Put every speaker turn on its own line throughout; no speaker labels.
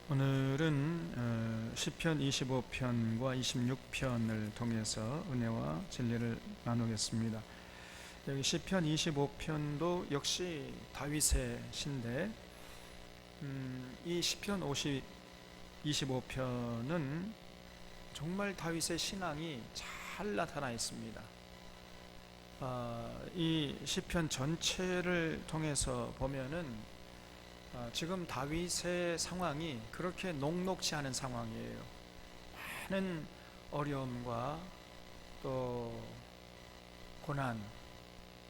오늘은 시편 25편과 26편을 통해서 은혜와 진리를 나누겠습니다. 여기 시편 25편도 역시 다윗의 시인데 이 시편 25편은 정말 다윗의 신앙이 잘 나타나 있습니다. 이 시편 전체를 통해서 보면은 지금 다윗의 상황이 그렇게 녹록지 않은 상황이에요. 많은 어려움과 또 고난,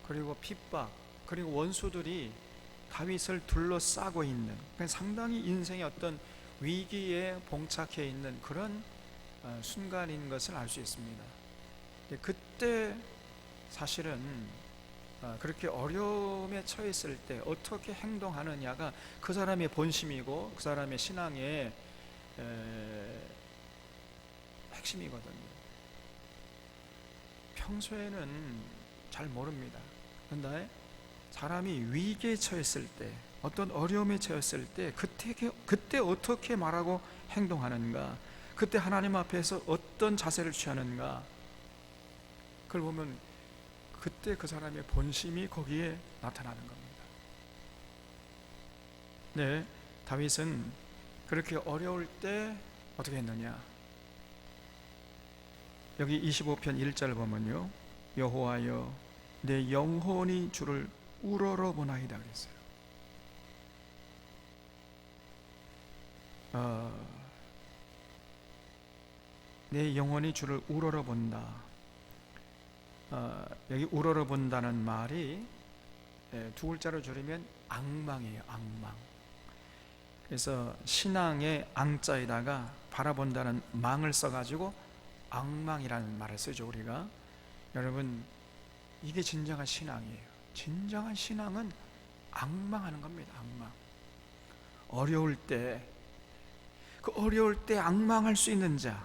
그리고 핍박, 그리고 원수들이 다윗을 둘러싸고 있는, 상당히 인생의 어떤 위기에 봉착해 있는 그런 순간인 것을 알 수 있습니다. 그때 사실은 그렇게 어려움에 처했을 때 어떻게 행동하느냐가 그 사람의 본심이고 그 사람의 신앙의 핵심이거든요. 평소에는 잘 모릅니다. 그런데 사람이 위기에 처했을 때, 어떤 어려움에 처했을 때 그때 어떻게 말하고 행동하는가, 그때 하나님 앞에서 어떤 자세를 취하는가, 그걸 보면 그때 그 사람의 본심이 거기에 나타나는 겁니다. 네, 다윗은 그렇게 어려울 때 어떻게 했느냐? 여기 25편 1절 보면요, 여호와여 내 영혼이 주를 우러러보나이다 그랬어요. 내 영혼이 주를 우러러본다. 여기 우러러본다는 말이 두 글자로 줄이면 앙망이에요. 앙망. 그래서 신앙의 앙자에다가 바라본다는 망을 써가지고 앙망이라는 말을 쓰죠. 우리가, 여러분, 이게 진정한 신앙이에요. 진정한 신앙은 앙망하는 겁니다. 앙망. 어려울 때, 그 어려울 때 앙망할 수 있는 자,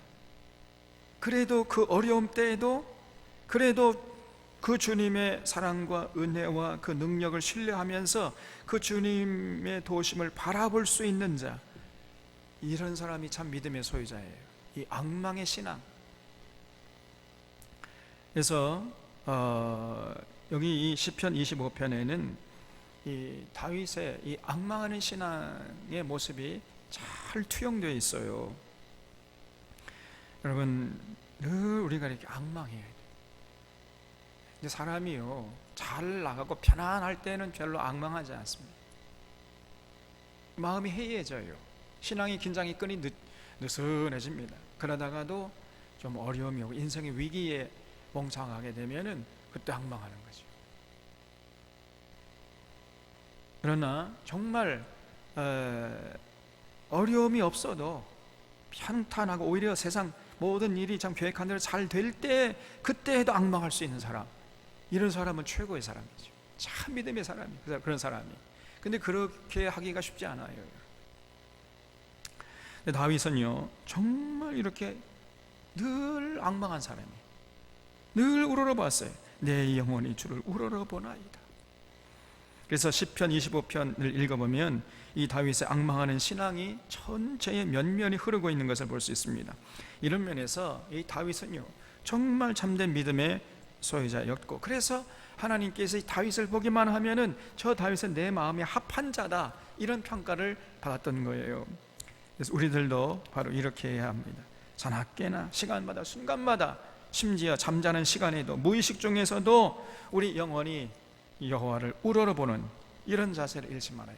그래도 그 어려움 때에도 그래도 그 주님의 사랑과 은혜와 그 능력을 신뢰하면서 그 주님의 도우심을 바라볼 수 있는 자, 이런 사람이 참 믿음의 소유자예요. 이 앙망의 신앙. 그래서 여기 이 시편 25편에는 이 다윗의 이 앙망하는 신앙의 모습이 잘 투영되어 있어요. 여러분, 늘 우리가 이렇게 앙망해야 돼요. 근데 사람이요, 잘 나가고 편안할 때는 별로 앙망하지 않습니다. 마음이 해이해져요. 신앙의 긴장이 끈이 느슨해집니다. 그러다가도 좀 어려움이 오고 인생의 위기에 멍청하게 되면은 그때 앙망하는 거죠. 그러나 정말 어려움이 없어도 평탄하고 오히려 세상 모든 일이 참 계획한 대로 잘 될 때, 그때에도 앙망할 수 있는 사람, 이런 사람은 최고의 사람이죠. 참 믿음의 사람이, 그런 사람이. 근데 그렇게 하기가 쉽지 않아요. 근데 다윗은요, 정말 이렇게 늘 앙망한 사람이, 늘 우러러봤어요. 내 영혼이 주를 우러러보나이다. 그래서 시편 25편을 읽어보면 이 다윗의 앙망하는 신앙이 전체의 면면이 흐르고 있는 것을 볼 수 있습니다. 이런 면에서 이 다윗은요, 정말 참된 믿음의 소유자였고, 그래서 하나님께서 이 다윗을 보기만 하면은 저 다윗은 내 마음에 합한 자다, 이런 평가를 받았던 거예요. 그래서 우리들도 바로 이렇게 해야 합니다. 자나깨나 시간마다 순간마다, 심지어 잠자는 시간에도, 무의식 중에서도 우리 영혼이 여호와를 우러러보는 이런 자세를 잃지 말아요.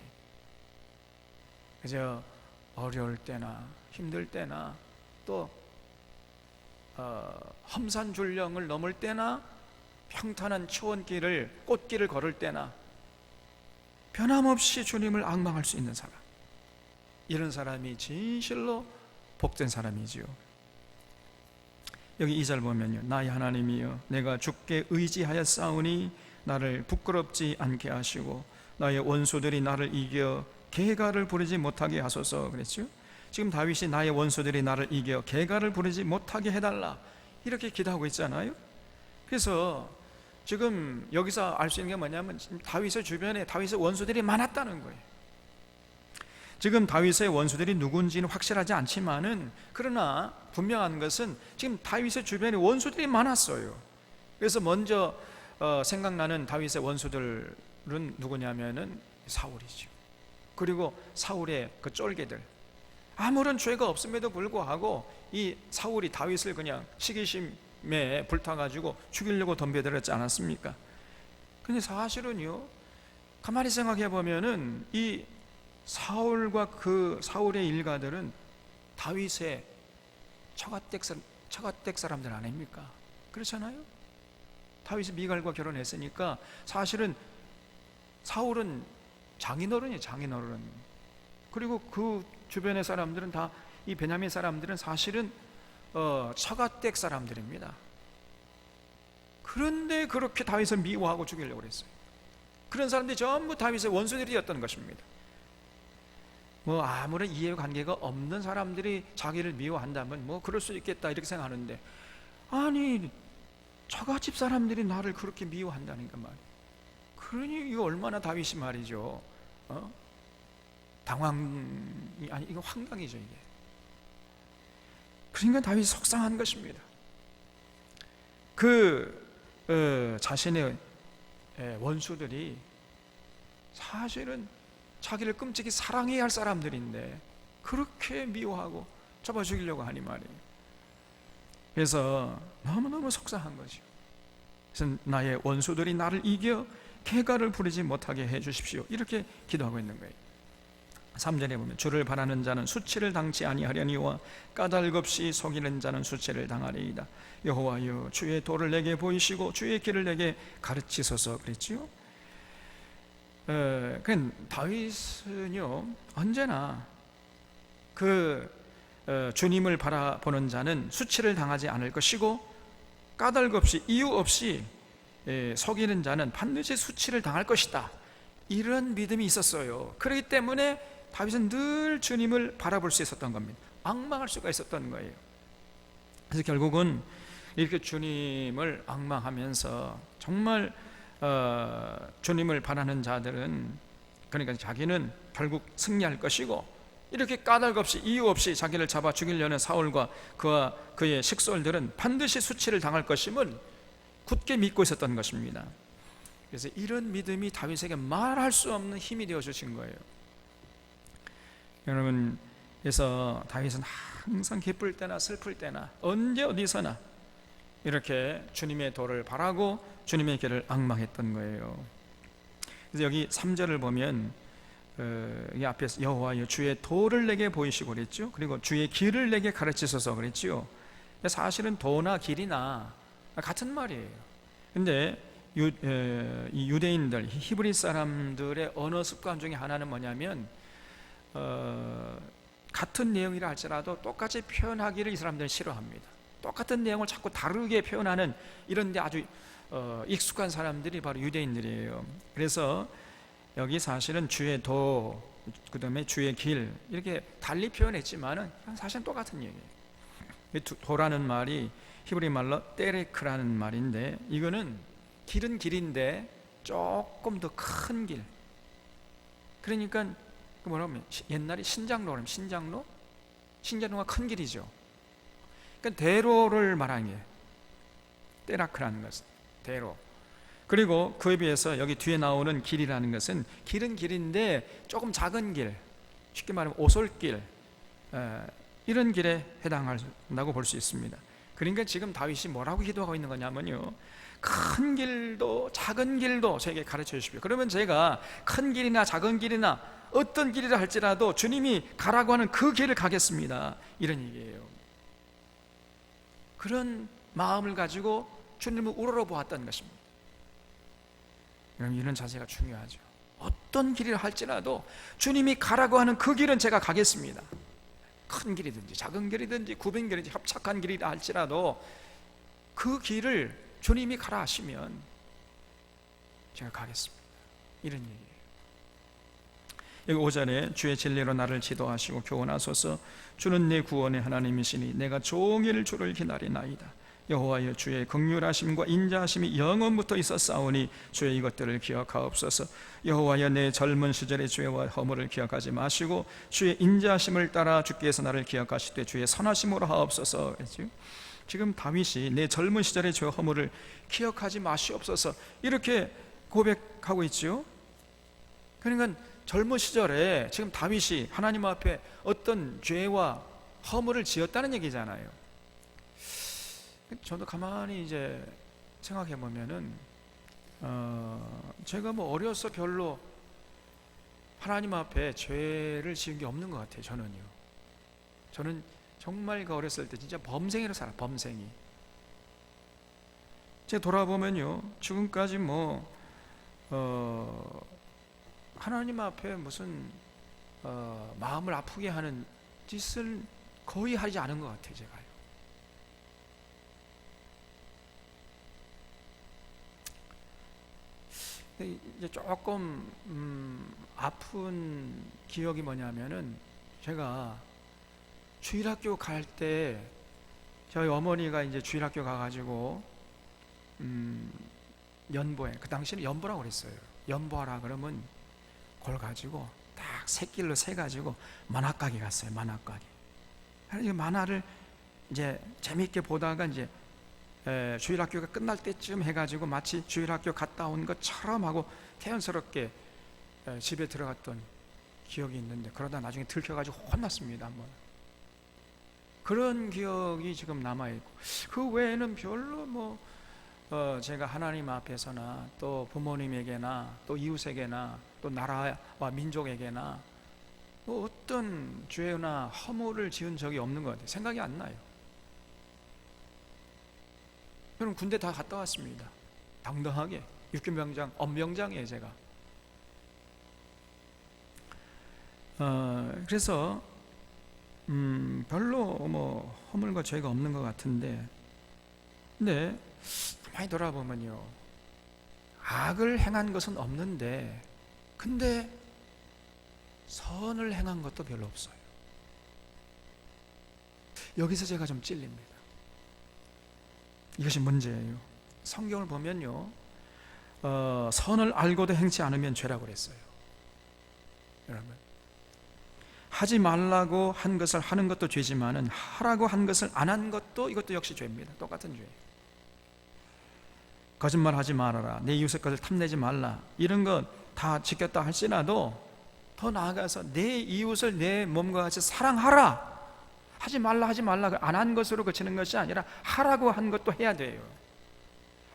그저 어려울 때나 힘들 때나 또 험산줄령을 넘을 때나 평탄한 초원길을, 꽃길을 걸을 때나 변함없이 주님을 앙망할 수 있는 사람, 이런 사람이 진실로 복된 사람이지요. 여기 2절 보면요, 나의 하나님이여 내가 주께 의지하였사오니 나를 부끄럽지 않게 하시고 나의 원수들이 나를 이겨 개가를 부르지 못하게 하소서 그랬죠. 지금 다윗이 나의 원수들이 나를 이겨 개가를 부르지 못하게 해달라, 이렇게 기도하고 있잖아요. 그래서 지금 여기서 알 수 있는 게 뭐냐면, 다윗의 주변에 다윗의 원수들이 많았다는 거예요. 지금 다윗의 원수들이 누군지는 확실하지 않지만은, 그러나 분명한 것은 지금 다윗의 주변에 원수들이 많았어요. 그래서 먼저 생각나는 다윗의 원수들은 누구냐면은 사울이죠. 그리고 사울의 그 쫄개들, 아무런 죄가 없음에도 불구하고 이 사울이 다윗을 그냥 시기심에 불타가지고 죽이려고 덤벼들었지 않았습니까? 근데 사실은요, 가만히 생각해 보면은 이 사울과 그 사울의 일가들은 다윗의 처가댁 사람들 아닙니까? 그렇잖아요. 다윗이 미갈과 결혼했으니까 사실은 사울은 장인어른이에요, 장인어른. 그리고 그 주변의 사람들은 다, 이 베냐민 사람들은 사실은 처가댁 사람들입니다. 그런데 그렇게 다윗을 미워하고 죽이려고 그랬어요. 그런 사람들이 전부 다윗의 원수들이었던 것입니다. 아무런 이해관계가 없는 사람들이 자기를 미워한다면 그럴 수 있겠다 이렇게 생각하는데, 아니 처가집 사람들이 나를 그렇게 미워한다니까 말이에요. 그러니 이거 얼마나 다윗이 말이죠, 당황이 아니, 이거 황당이죠 이게. 그러니까 다윗이 속상한 것입니다. 자신의 원수들이 사실은 자기를 끔찍이 사랑해야 할 사람들인데 그렇게 미워하고 잡아 죽이려고 하니 말이에요. 그래서 너무너무 속상한 거죠. 그래서 나의 원수들이 나를 이겨 쾌가를 부리지 못하게 해 주십시오, 이렇게 기도하고 있는 거예요. 3절에 보면 주를 바라는 자는 수치를 당치 아니하려니와 까닭없이 속이는 자는 수치를 당하리이다. 여호와여, 주의 도를 내게 보이시고 주의 길을 내게 가르치소서 그랬지요. 다윗은요, 언제나 주님을 바라보는 자는 수치를 당하지 않을 것이고, 까닭없이 이유 없이 속이는 자는 반드시 수치를 당할 것이다, 이런 믿음이 있었어요. 그렇기 때문에 다윗은 늘 주님을 바라볼 수 있었던 겁니다. 앙망할 수가 있었던 거예요. 그래서 결국은 이렇게 주님을 앙망하면서 정말 주님을 바라는 자들은, 그러니까 자기는 결국 승리할 것이고, 이렇게 까닭없이 이유 없이 자기를 잡아 죽이려는 사울과 그와 그의 식솔들은 반드시 수치를 당할 것임을 굳게 믿고 있었던 것입니다. 그래서 이런 믿음이 다윗에게 말할 수 없는 힘이 되어 주신 거예요. 여러분, 그래서 다윗은 항상 기쁠 때나 슬플 때나 언제 어디서나 이렇게 주님의 도를 바라고 주님의 길을 앙망했던 거예요. 그래서 여기 3절을 보면 이 앞에서 여호와여, 주의 도를 내게 보이시고 그랬죠. 그리고 주의 길을 내게 가르치소서 그랬죠. 사실은 도나 길이나 같은 말이에요. 근데 이 유대인들, 히브리 사람들의 언어 습관 중에 하나는 뭐냐면, 같은 내용이라 할지라도 똑같이 표현하기를 이 사람들은 싫어합니다. 똑같은 내용을 자꾸 다르게 표현하는 이런 데 아주 익숙한 사람들이 바로 유대인들이에요. 그래서 여기 사실은 주의 도, 그 다음에 주의 길, 이렇게 달리 표현했지만은 사실은 똑같은 얘기예요. 도라는 말이 히브리 말로 때레크라는 말인데, 이거는 길은 길인데 조금 더 큰 길. 그러니까 뭐라면 옛날에 신장로라면 신장로가 큰 길이죠. 그러니까 대로를 말하는 게 때라크라는 것은 대로. 그리고 그에 비해서 여기 뒤에 나오는 길이라는 것은 길은 길인데 조금 작은 길, 쉽게 말하면 오솔길, 이런 길에 해당한다고 볼 수 있습니다. 그러니까 지금 다윗이 뭐라고 기도하고 있는 거냐면요, 큰 길도 작은 길도 저에게 가르쳐 주십시오. 그러면 제가 큰 길이나 작은 길이나 어떤 길이라 할지라도 주님이 가라고 하는 그 길을 가겠습니다, 이런 얘기예요. 그런 마음을 가지고 주님을 우러러 보았던 것입니다. 여러분, 이런 자세가 중요하죠. 어떤 길이라 할지라도 주님이 가라고 하는 그 길은 제가 가겠습니다. 큰 길이든지 작은 길이든지 굽은 길이든지 협착한 길이라 할지라도 그 길을 주님이 가라 하시면 제가 가겠습니다, 이런 얘기예요. 여기 5절에 주의 진리로 나를 지도하시고 교훈하소서. 주는 내 구원의 하나님이시니 내가 종일 주를 기다리나이다. 여호와여 주의 긍휼하심과 인자하심이 영원부터 있었사오니 주의 이것들을 기억하옵소서. 여호와여 내 젊은 시절의 죄와 허물을 기억하지 마시고 주의 인자하심을 따라 주께서 나를 기억하시되 주의 선하심으로 하옵소서. 지금 다윗이 내 젊은 시절의 죄와 허물을 기억하지 마시옵소서 이렇게 고백하고 있지요. 그러니까 젊은 시절에 지금 다윗이 하나님 앞에 어떤 죄와 허물을 지었다는 얘기잖아요. 저도 가만히 이제 생각해 보면은 제가 뭐 어려서 별로 하나님 앞에 죄를 지은 게 없는 것 같아요. 저는 정말 그 어렸을 때 진짜 범생이로 살아. 범생이. 제가 돌아보면요, 지금까지 뭐 하나님 앞에 무슨 마음을 아프게 하는 짓을 거의 하지 않은 것 같아요. 제가요. 이제 조금 아픈 기억이 뭐냐면은 제가 주일학교 갈 때 저희 어머니가 이제 주일학교 가가지고 연보에, 그 당시에는 연보라고 그랬어요. 연보하라 그러면 그걸 가지고 딱 새길로 세가지고 만화가게 갔어요. 만화가게. 그래서 만화를 이제 재미있게 보다가 이제 주일학교가 끝날 때쯤 해가지고 마치 주일학교 갔다 온 것처럼 하고 태연스럽게 집에 들어갔던 기억이 있는데, 그러다 나중에 들켜가지고 혼났습니다. 한번. 그런 기억이 지금 남아있고, 그 외에는 별로 뭐 제가 하나님 앞에서나 또 부모님에게나 또 이웃에게나 또 나라와 민족에게나 뭐 어떤 죄나 허물을 지은 적이 없는 것 같아요. 생각이 안 나요. 저는 군대 다 갔다 왔습니다. 당당하게. 육군병장, 엄병장이에요, 제가. 그래서 별로 뭐 허물과 죄가 없는 것 같은데, 근데 많이 돌아보면요, 악을 행한 것은 없는데 근데 선을 행한 것도 별로 없어요. 여기서 제가 좀 찔립니다. 이것이 문제예요. 성경을 보면요, 선을 알고도 행치 않으면 죄라고 그랬어요. 여러분, 하지 말라고 한 것을 하는 것도 죄지만은 하라고 한 것을 안 한 것도, 이것도 역시 죄입니다. 똑같은 죄. 거짓말하지 말아라, 내 이웃의 것을 탐내지 말라, 이런 것 다 지켰다 할지라도 더 나아가서 내 이웃을 내 몸과 같이 사랑하라, 하지 말라 안 한 것으로 그치는 것이 아니라 하라고 한 것도 해야 돼요.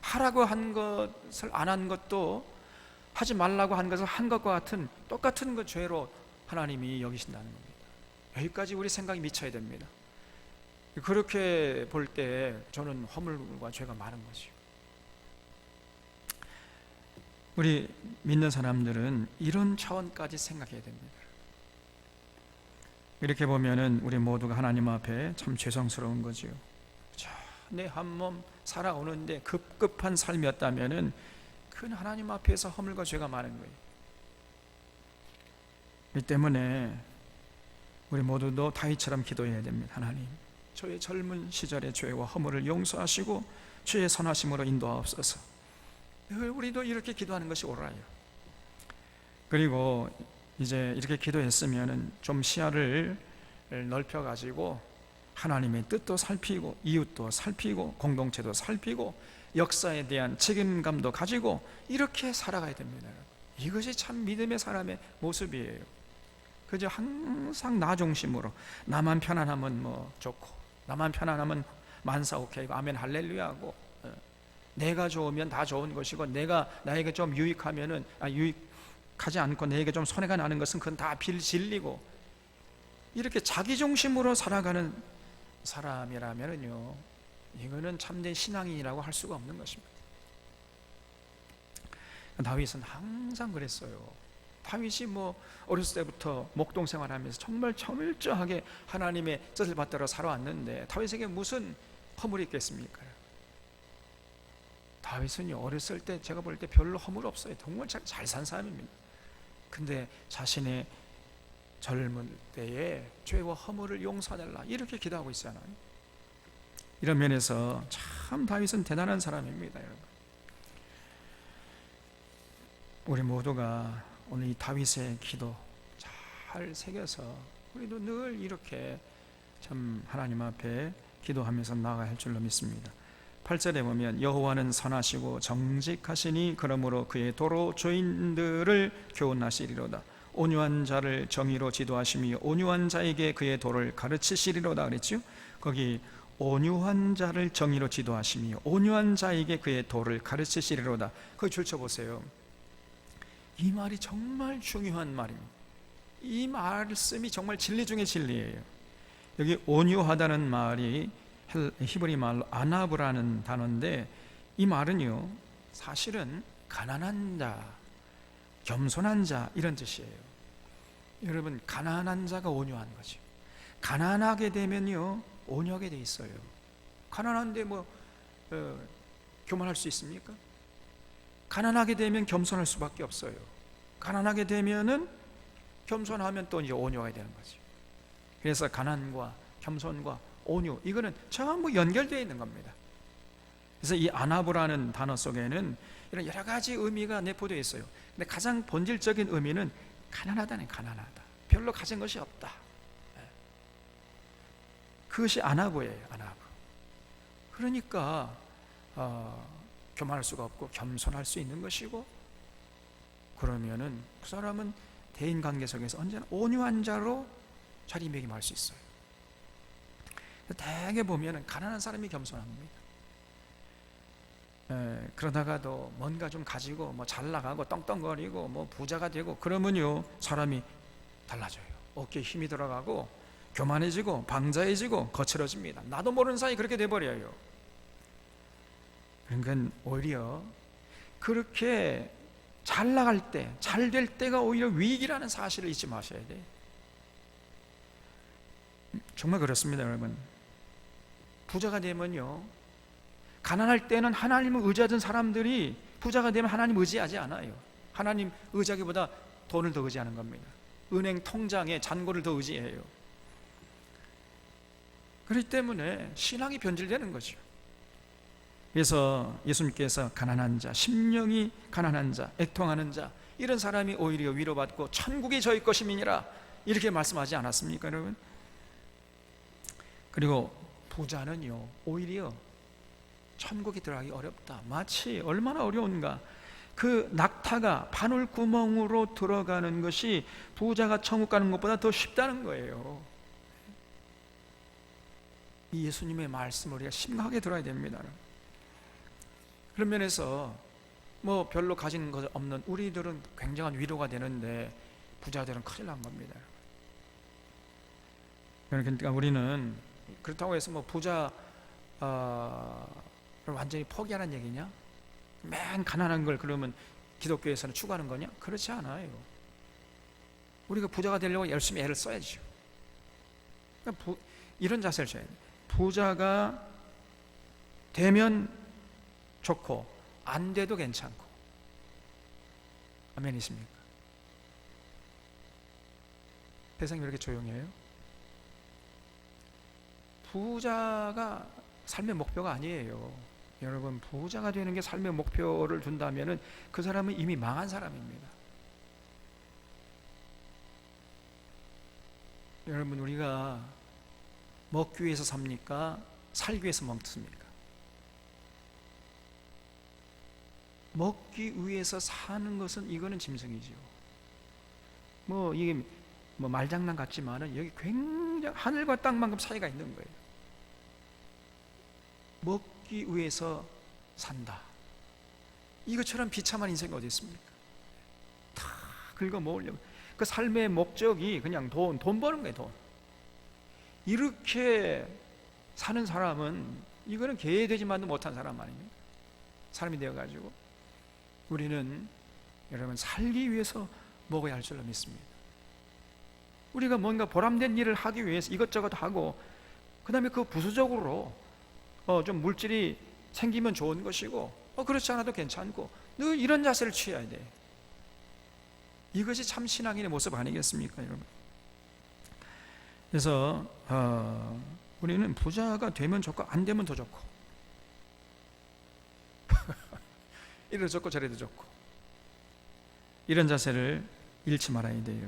하라고 한 것을 안 한 것도 하지 말라고 한 것을 한 것과 같은 똑같은 그 죄로 하나님이 여기신다는 겁니다. 여기까지 우리 생각이 미쳐야 됩니다. 그렇게 볼 때 저는 허물과 죄가 많은 것이요. 우리 믿는 사람들은 이런 차원까지 생각해야 됩니다. 이렇게 보면은 우리 모두가 하나님 앞에 참 죄송스러운 거지요. 내 한 몸 살아오는데 급급한 삶이었다면은 그건 하나님 앞에서 허물과 죄가 많은 거예요. 이 때문에 우리 모두도 다윗처럼 기도해야 됩니다. 하나님, 저의 젊은 시절의 죄와 허물을 용서하시고 주의 선하심으로 인도하옵소서. 늘 우리도 이렇게 기도하는 것이 옳아요. 그리고 이제 이렇게 기도했으면은 좀 시야를 넓혀가지고 하나님의 뜻도 살피고 이웃도 살피고 공동체도 살피고 역사에 대한 책임감도 가지고 이렇게 살아가야 됩니다. 이것이 참 믿음의 사람의 모습이에요. 그저 항상 나 중심으로, 나만 편안하면 뭐 좋고, 나만 편안하면 만사오케이고 아멘 할렐루야고, 내가 좋으면 다 좋은 것이고, 내가 나에게 좀 유익하면은 유익하지 않고 내게 좀 손해가 나는 것은 그건 다 진리고, 이렇게 자기 중심으로 살아가는 사람이라면은요, 이거는 참된 신앙인이라고 할 수가 없는 것입니다. 다윗은 항상 그랬어요. 다윗이 뭐 어렸을 때부터 목동 생활하면서 정말 철저하게 하나님의 뜻을 받들어 살아왔는데 다윗에게 무슨 허물이 있겠습니까? 다윗은요, 어렸을 때 제가 볼 때 별로 허물 없어요. 정말 잘 산 사람입니다. 근데 자신의 젊은 때에 죄와 허물을 용서해달라 이렇게 기도하고 있잖아요. 이런 면에서 참 다윗은 대단한 사람입니다, 여러분. 우리 모두가 오늘 이 다윗의 기도 잘 새겨서 우리도 늘 이렇게 참 하나님 앞에 기도하면서 나아가야 할 줄로 믿습니다. 8절에 보면 여호와는 선하시고 정직하시니 그러므로 그의 도로 주인들을 교훈하시리로다. 온유한 자를 정의로 지도하시며 온유한 자에게 그의 도를 가르치시리로다 그랬죠. 거기 온유한 자를 정의로 지도하시며 온유한 자에게 그의 도를 가르치시리로다. 거기 줄쳐보세요. 이 말이 정말 중요한 말입니다. 이 말씀이 정말 진리 중의 진리예요. 여기 온유하다는 말이 히브리 말로 아나브라는 단어인데, 이 말은요 사실은 가난한 자, 겸손한 자 이런 뜻이에요. 여러분, 가난한 자가 온유한 거죠. 가난하게 되면요 온유하게 돼 있어요. 가난한데 교만할 수 있습니까? 가난하게 되면 겸손할 수밖에 없어요. 가난하게 되면은 겸손하면 또 이제 온유가 되는 거죠. 그래서 가난과 겸손과 온유, 이거는 전부 연결되어 있는 겁니다. 그래서 이 아나브라는 단어 속에는 이런 여러 가지 의미가 내포되어 있어요. 근데 가장 본질적인 의미는 가난하다는, 가난하다, 별로 가진 것이 없다, 그것이 아나브예요. 아나브. 그러니까 교만할 수가 없고 겸손할 수 있는 것이고, 그러면은 그 사람은 대인관계 속에서 언제나 온유한 자로 자리매김할 수 있어요. 대개 보면은 가난한 사람이 겸손합니다. 그러다가도 뭔가 좀 가지고 잘 나가고 떵떵거리고 부자가 되고 그러면요 사람이 달라져요. 어깨에 힘이 들어가고 교만해지고 방자해지고 거칠어집니다. 나도 모르는 사이 그렇게 돼버려요. 그러니까 오히려 그렇게 잘 나갈 때, 잘 될 때가 오히려 위기라는 사실을 잊지 마셔야 돼요. 정말 그렇습니다, 여러분. 부자가 되면요, 가난할 때는 하나님을 의지하던 사람들이 부자가 되면 하나님 의지하지 않아요. 하나님 의지하기보다 돈을 더 의지하는 겁니다. 은행 통장에 잔고를 더 의지해요. 그렇기 때문에 신앙이 변질되는 거죠. 그래서 예수님께서 가난한 자, 심령이 가난한 자, 애통하는 자, 이런 사람이 오히려 위로받고 천국이 저희 것임이니라 이렇게 말씀하지 않았습니까, 여러분? 그리고 부자는요 오히려 천국에 들어가기 어렵다. 마치 얼마나 어려운가, 그 낙타가 바늘 구멍으로 들어가는 것이 부자가 천국 가는 것보다 더 쉽다는 거예요. 이 예수님의 말씀을 우리가 심각하게 들어야 됩니다. 그런 면에서 별로 가진 것 없는 우리들은 굉장한 위로가 되는데 부자들은 큰일 난 겁니다. 그러니까 우리는 그렇다고 해서 부자를 완전히 포기하는 얘기냐? 맨 가난한 걸 그러면 기독교에서는 추구하는 거냐? 그렇지 않아요. 우리가 부자가 되려고 열심히 애를 써야죠. 그러니까 이런 자세를 줘야 돼요. 부자가 되면 좋고 안 돼도 괜찮고. 아멘이십니까? 세상이 왜 이렇게 조용해요? 부자가 삶의 목표가 아니에요. 여러분, 부자가 되는 게 삶의 목표를 둔다면은 그 사람은 이미 망한 사람입니다. 여러분, 우리가 먹기 위해서 삽니까? 살기 위해서 먹습니까? 먹기 위해서 사는 것은 이거는 짐승이죠. 이게 말장난 같지만은 여기 굉장히 하늘과 땅만큼 차이가 있는 거예요. 먹기 위해서 산다. 이것처럼 비참한 인생이 어디 있습니까? 다 긁어 먹으려고. 그 삶의 목적이 그냥 돈 버는 거예요, 돈. 이렇게 사는 사람은 이거는 개되지만도 못한 사람 아닙니까? 사람이 되어가지고 우리는 여러분 살기 위해서 먹어야 할 줄로 믿습니다. 우리가 뭔가 보람된 일을 하기 위해서 이것저것 하고 그 다음에 그 부수적으로 좀 물질이 생기면 좋은 것이고 그렇지 않아도 괜찮고 늘 이런 자세를 취해야 돼. 이것이 참 신앙인의 모습 아니겠습니까, 여러분? 그래서 우리는 부자가 되면 좋고 안 되면 더 좋고 이래도 좋고 저래도 좋고, 이런 자세를 잃지 말아야 돼요.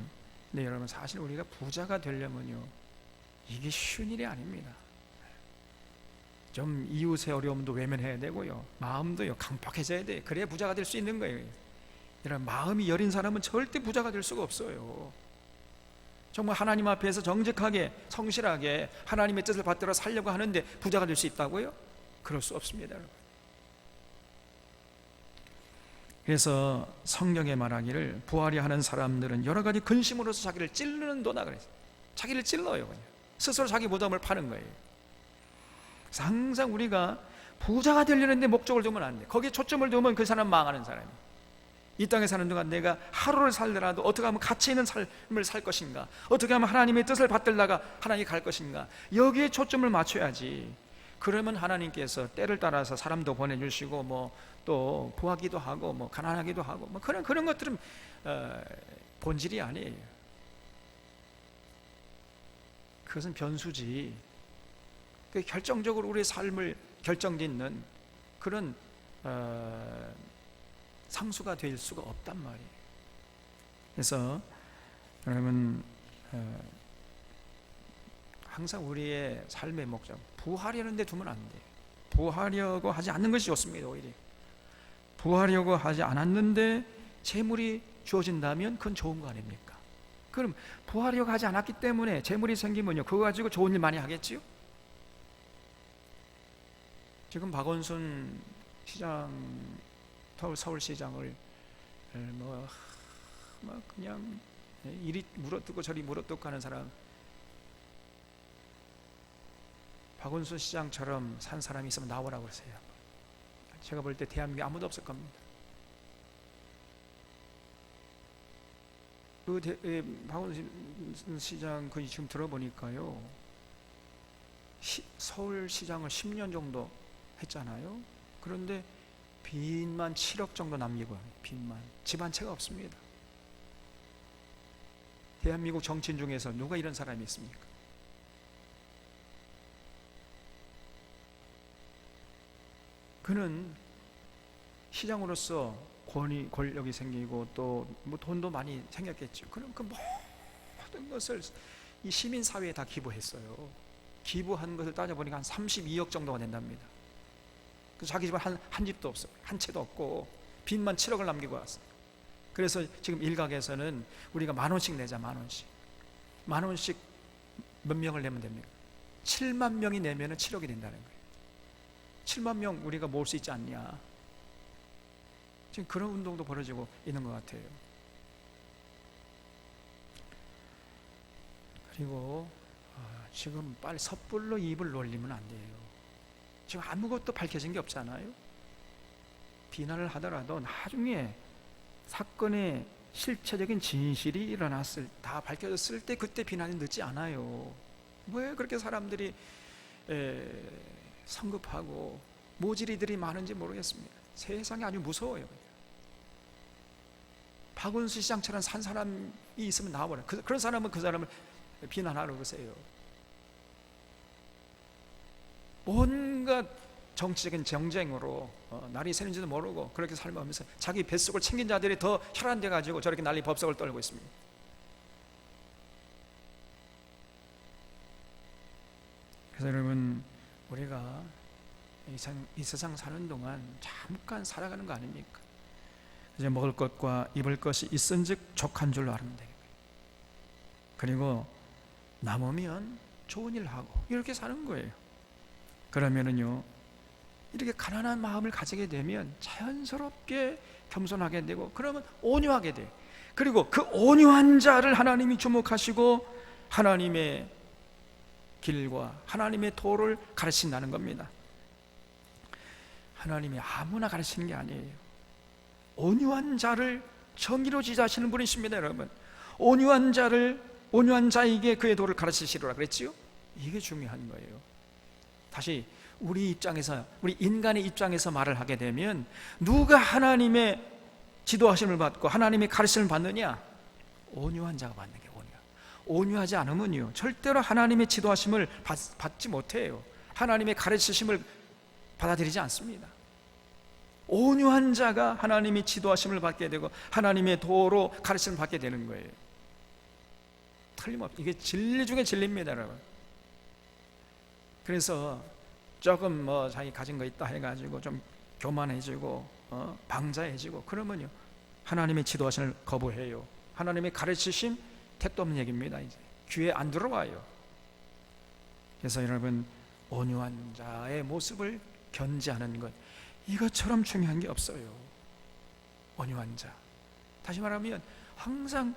근데 여러분, 사실 우리가 부자가 되려면요, 이게 쉬운 일이 아닙니다. 좀 이웃의 어려움도 외면해야 되고요, 마음도요 강팍해져야 돼요. 그래야 부자가 될 수 있는 거예요. 이런 마음이 여린 사람은 절대 부자가 될 수가 없어요. 정말 하나님 앞에서 정직하게 성실하게 하나님의 뜻을 받들어 살려고 하는데 부자가 될 수 있다고요? 그럴 수 없습니다, 여러분. 그래서 성경에 말하기를 부하려 하는 사람들은 여러 가지 근심으로서 자기를 찌르는도다 그랬어요. 자기를 찔러요. 그냥 스스로 자기 보담을 파는 거예요. 그래서 항상 우리가 부자가 되려는데 목적을 두면 안 돼. 거기에 초점을 두면 그 사람 망하는 사람이에요. 이 땅에 사는 동안 내가 하루를 살더라도 어떻게 하면 가치 있는 삶을 살 것인가, 어떻게 하면 하나님의 뜻을 받들다가 하나님이 갈 것인가, 여기에 초점을 맞춰야지. 그러면 하나님께서 때를 따라서 사람도 보내주시고 뭐 또 부하기도 하고 뭐 가난하기도 하고 뭐 그런 것들은 본질이 아니에요. 그것은 변수지. 결정적으로 우리의 삶을 결정짓는 그런 상수가 될 수가 없단 말이에요. 그래서 여러분, 항상 우리의 삶의 목적, 부하려는 데 두면 안 돼요. 부하려고 하지 않는 것이 좋습니다. 오히려 부하려고 하지 않았는데 재물이 주어진다면 그건 좋은 거 아닙니까? 그럼 부하려고 하지 않았기 때문에 재물이 생기면요, 그거 가지고 좋은 일 많이 하겠지요? 지금 박원순 시장, 서울시장을 뭐 그냥 이리 물어뜯고 저리 물어뜯고 하는 사람, 박원순 시장처럼 산 사람이 있으면 나오라고 그러세요. 제가 볼 때 대한민국에 아무도 없을 겁니다. 박원순 시장 그 지금 들어보니까요, 서울시장을 10년 정도 했잖아요. 그런데 빚만 7억 정도 남기고, 빚만, 집 한 채가 없습니다. 대한민국 정치인 중에서 누가 이런 사람이 있습니까? 그는 시장으로서 권력이 생기고 또 뭐 돈도 많이 생겼겠죠. 그럼 그 모든 것을 이 시민 사회에 다 기부했어요. 기부한 것을 따져보니까 한 32억 정도가 된답니다. 자기 집은 한 집도 없어요. 한 채도 없고 빚만 7억을 남기고 왔어요. 그래서 지금 일각에서는 우리가 10,000원씩 내자, 10,000원씩. 10,000원씩 몇 명을 내면 됩니까? 7만 명이 내면 7억이 된다는 거예요. 7만 명 우리가 모을 수 있지 않냐. 지금 그런 운동도 벌어지고 있는 것 같아요. 그리고 지금 빨리 섣불로 입을 놀리면 안 돼요. 지금 아무것도 밝혀진 게 없잖아요. 비난을 하더라도 나중에 사건의 실체적인 진실이 일어났을, 다 밝혀졌을 때 그때 비난이 늦지 않아요. 왜 그렇게 사람들이 성급하고 모질이들이 많은지 모르겠습니다. 세상이 아주 무서워요. 박원순 시장처럼 산 사람이 있으면 나와라. 그런 사람은 그 사람을 비난하라고 그러세요. 온갖 정치적인 정쟁으로 날이 새는지도 모르고 그렇게 살면서 자기 뱃속을 챙긴 자들이 더 혈안돼 가지고 저렇게 난리 법석을 떨고 있습니다. 그래서 여러분, 우리가 이 세상 사는 동안 잠깐 살아가는 거 아닙니까? 이제 먹을 것과 입을 것이 있은즉 족한 줄로 알면 되는 거예요. 그리고 남으면 좋은 일 하고 이렇게 사는 거예요. 그러면은요, 이렇게 가난한 마음을 가지게 되면 자연스럽게 겸손하게 되고, 그러면 온유하게 돼요. 그리고 그 온유한 자를 하나님이 주목하시고 하나님의 길과 하나님의 도를 가르친다는 겁니다. 하나님이 아무나 가르치는 게 아니에요. 온유한 자를 정의로 지지하시는 분이십니다, 여러분. 온유한 자에게 그의 도를 가르치시리라 그랬지요? 이게 중요한 거예요. 다시 우리 입장에서, 우리 인간의 입장에서 말을 하게 되면 누가 하나님의 지도하심을 받고 하나님의 가르침을 받느냐? 온유한 자가 받는 게 온유하지 않으면요 절대로 하나님의 지도하심을 받지 못해요. 하나님의 가르치심을 받아들이지 않습니다. 온유한 자가 하나님의 지도하심을 받게 되고 하나님의 도로 가르침을 받게 되는 거예요. 틀림없이 이게 진리 중에 진리입니다, 여러분. 그래서 조금 자기 가진 거 있다 해가지고 좀 교만해지고 방자해지고 그러면요 하나님의 지도하심을 거부해요. 하나님의 가르치심 택도 없는 얘기입니다. 이제 귀에 안 들어와요. 그래서 여러분 온유한 자의 모습을 견지하는 것, 이것처럼 중요한 게 없어요. 온유한 자, 다시 말하면 항상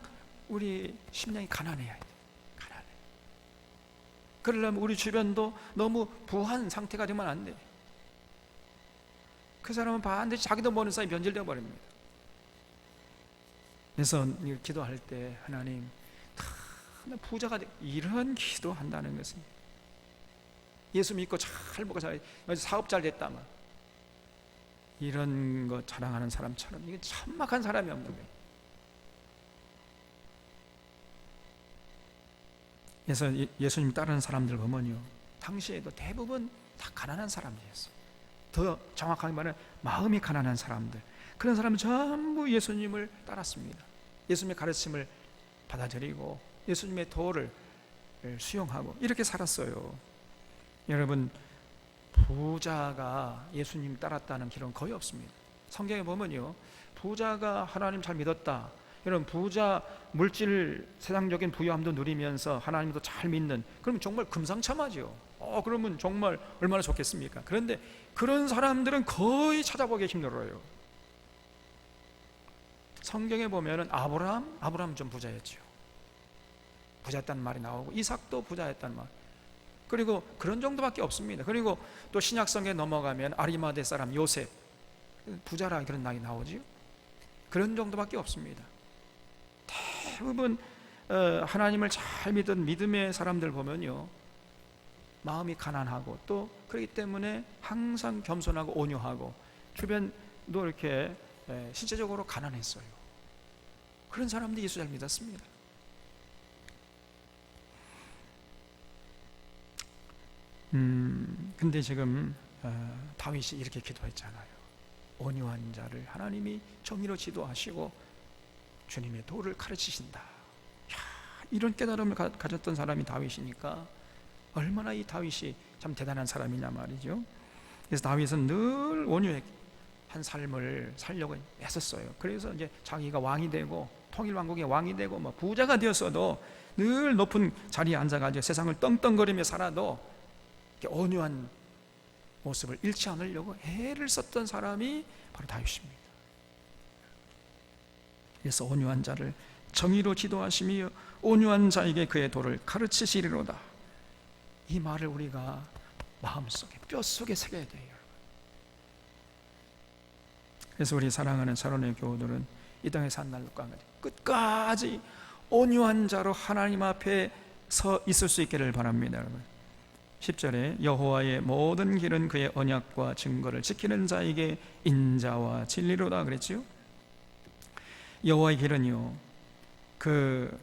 우리 심령이 가난해야 돼. 가난해. 그러려면 우리 주변도 너무 부한 상태가 되면 안 돼. 그 사람은 반드시 자기도 모르는 사이에 변질되어 버립니다. 그래서 기도할 때 하나님 나 부자가 돼, 이런 기도한다는 것은 예수 믿고 잘 먹고 잘 사업 잘 됐다 막 이런 거 자랑하는 사람처럼 이게 천막한 사람이 없는 거예요. 그래서 예수님 따르는 사람들 보면요 당시에도 대부분 다 가난한 사람들이었어요. 더 정확하게 말하면 마음이 가난한 사람들, 그런 사람은 전부 예수님을 따랐습니다. 예수님의 가르침을 받아들이고 예수님의 도를 수용하고 이렇게 살았어요. 여러분 부자가 예수님 따랐다는 기록은 거의 없습니다. 성경에 보면요 부자가 하나님 잘 믿었다, 여러분 부자 물질 세상적인 부유함도 누리면서 하나님도 잘 믿는, 그러면 정말 금상첨화죠. 그러면 정말 얼마나 좋겠습니까? 그런데 그런 사람들은 거의 찾아보기 힘들어요. 성경에 보면은 아브라함 좀 부자였죠. 부자였다는 말이 나오고 이삭도 부자였다는 말, 그리고 그런 정도밖에 없습니다. 그리고 또 신약성에 넘어가면 아리마대 사람 요셉 부자라 그런 말이 나오지요. 그런 정도밖에 없습니다. 대부분 하나님을 잘 믿은 믿음의 사람들 보면요 마음이 가난하고 또 그렇기 때문에 항상 겸손하고 온유하고 주변도 이렇게 실제적으로 가난했어요. 그런 사람들이 예수 잘 믿었습니다. 근데 지금 다윗이 이렇게 기도했잖아요. 온유한 자를 하나님이 정의로 지도하시고 주님의 도를 가르치신다. 이런 깨달음을 가졌던 사람이 다윗이니까 얼마나 이 다윗이 참 대단한 사람이냐 말이죠. 그래서 다윗은 늘 온유한 삶을 살려고 애썼어요. 그래서 이제 자기가 왕이 되고 통일 왕국의 왕이 되고 뭐 부자가 되었어도 늘 높은 자리에 앉아가지고 세상을 떵떵거리며 살아도 온유한 모습을 잃지 않으려고 애를 썼던 사람이 바로 다윗입니다. 그래서 온유한 자를 정의로 지도하시며 온유한 자에게 그의 도를 가르치시리로다. 이 말을 우리가 마음속에 뼛속에 새겨야 돼요. 그래서 우리 사랑하는 사랑의 교우들은 이 땅에 산 날 끝까지 온유한 자로 하나님 앞에 서 있을 수 있기를 바랍니다. 여러분 10절에 여호와의 모든 길은 그의 언약과 증거를 지키는 자에게 인자와 진리로다 그랬지요. 여호와의 길은요 그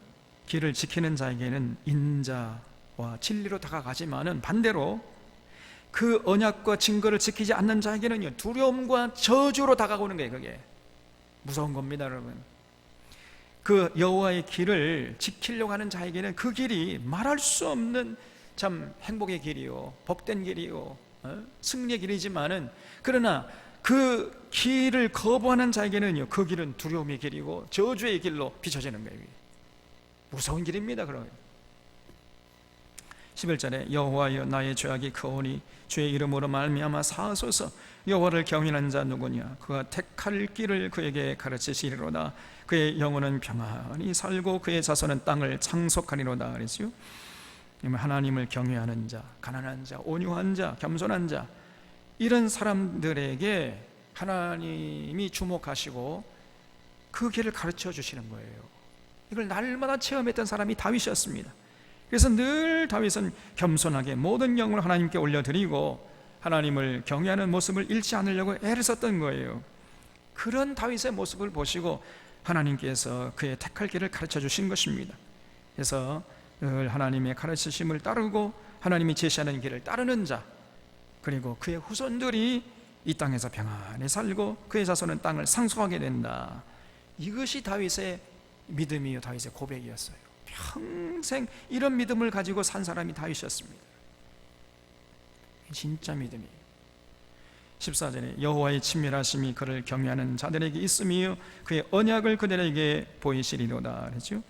길을 지키는 자에게는 인자와 진리로 다가가지만은 반대로 그 언약과 증거를 지키지 않는 자에게는요 두려움과 저주로 다가오는 거예요. 그게 무서운 겁니다. 여러분 그 여호와의 길을 지키려고 하는 자에게는 그 길이 말할 수 없는 참 행복의 길이요 복된 길이요 승리의 길이지만은 그러나 그 길을 거부하는 자에게는요 그 길은 두려움의 길이고 저주의 길로 비춰지는 거예요. 무서운 길입니다. 그러면 11절에 여호와여 나의 죄악이 크오니 주의 이름으로 말미암아 사하소서. 여호와를 경외하는 자 누구냐? 그가 택할 길을 그에게 가르치시리로다. 그의 영혼은 평안히 살고 그의 자손은 땅을 창속하리로다 그랬어요. 하나님을 경외하는 자, 가난한 자, 온유한 자, 겸손한 자, 이런 사람들에게 하나님이 주목하시고 그 길을 가르쳐 주시는 거예요. 이걸 날마다 체험했던 사람이 다윗이었습니다. 그래서 늘 다윗은 겸손하게 모든 영을 하나님께 올려드리고 하나님을 경외하는 모습을 잃지 않으려고 애를 썼던 거예요. 그런 다윗의 모습을 보시고 하나님께서 그의 택할 길을 가르쳐 주신 것입니다. 그래서 늘 하나님의 가르치심을 따르고 하나님이 제시하는 길을 따르는 자, 그리고 그의 후손들이 이 땅에서 평안히 살고 그의 자손은 땅을 상속하게 된다. 이것이 다윗의 믿음이요, 다윗의 고백이었어요. 평생 이런 믿음을 가지고 산 사람이 다윗이었습니다. 진짜 믿음이에요. 14절에 여호와의 친밀하심이 그를 경외하는 자들에게 있으며 그의 언약을 그들에게 보이시리로다 그랬죠.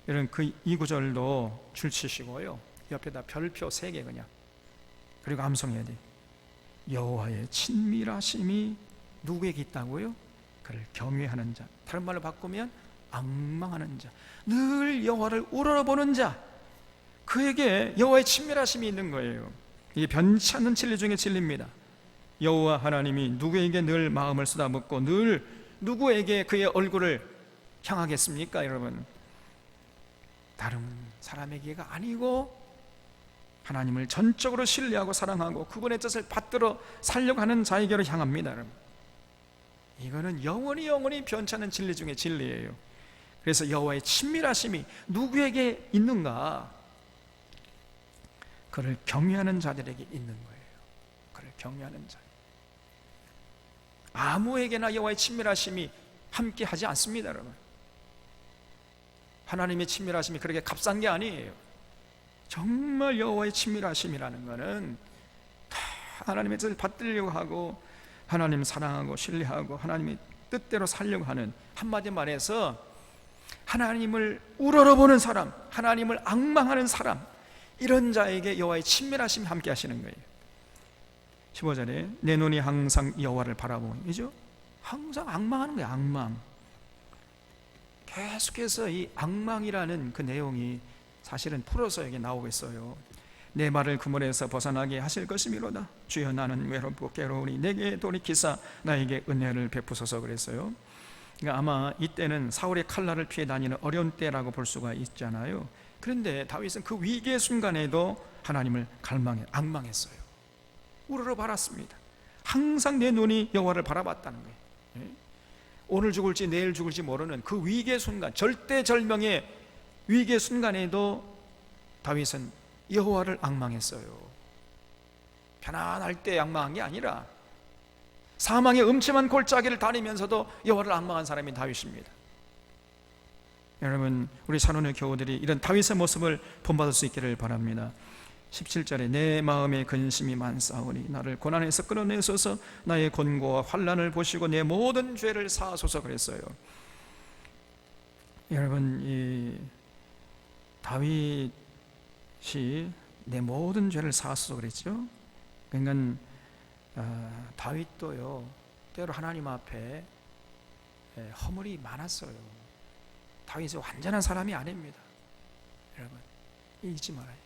여러분, 이 구절도 줄치시고요, 옆에다 별표 3개 그냥, 그리고 암송해야 돼. 여호와의 친밀하심이 누구에게 있다고요? 그를 경외하는 자, 다른 말로 바꾸면 앙망하는 자, 늘 여호와를 우러러보는 자, 그에게 여호와의 친밀하심이 있는 거예요. 이게 변치 않는 진리 중에 진리입니다. 여호와 하나님이 누구에게 늘 마음을 쏟아붓고 늘 누구에게 그의 얼굴을 향하겠습니까? 여러분, 다른 사람에게가 아니고 하나님을 전적으로 신뢰하고 사랑하고 그분의 뜻을 받들어 살려고 하는 자에게로 향합니다. 여러분, 이거는 영원히 변치 않는 진리 중에 진리예요. 그래서 여호와의 친밀하심이 누구에게 있는가? 그를 경외하는 자들에게 있는 거예요. 그를 경외하는 자, 아무에게나 여호와의 친밀하심이 함께 하지 않습니다. 여러분, 하나님의 친밀하심이 그렇게 값싼 게 아니에요. 정말 여호와의 친밀하심이라는 것은 다 하나님의 뜻을 받들려고 하고 하나님 사랑하고 신뢰하고 하나님의 뜻대로 살려고 하는, 한마디 말해서 하나님을 우러러보는 사람, 하나님을 앙망하는 사람, 이런 자에게 여호와의 친밀하심이 함께 하시는 거예요. 15절에 내 눈이 항상 여호와를 바라보이죠. 항상 앙망하는 거예요. 앙망. 계속해서 이 앙망이라는 그 내용이 사실은 풀어서 여기 나오고 있어요. 내 말을 그물에서 벗어나게 하실 것이미로다. 주여, 나는 외롭고 괴로우니 내게 돌이키사 나에게 은혜를 베푸소서 그랬어요. 그러니까 아마 이때는 사울의 칼날을 피해 다니는 어려운 때라고 볼 수가 있잖아요. 그런데 다윗은 그 위기의 순간에도 하나님을 앙망했어요. 우러러 바랐습니다. 항상 내 눈이 여호와를 바라봤다는 거예요. 오늘 죽을지 내일 죽을지 모르는 그 위기의 순간, 절대절명의 위기의 순간에도 다윗은 여호와를 앙망했어요. 편안할 때 앙망한 게 아니라 사망의 음침한 골짜기를 다니면서도 여호와를 앙망한 사람이 다윗입니다. 여러분, 우리 산원의 교우들이 이런 다윗의 모습을 본받을 수 있기를 바랍니다. 17절에 내 마음에 근심이 많사오니 나를 고난에서 끌어내소서. 나의 곤고와 환난을 보시고 내 모든 죄를 사하소서 그랬어요. 여러분, 이 다윗이 내 모든 죄를 사하소서 그랬죠. 그러니까 다윗도요, 때로 하나님 앞에 허물이 많았어요. 다윗이 완전한 사람이 아닙니다. 여러분, 잊지 말아요.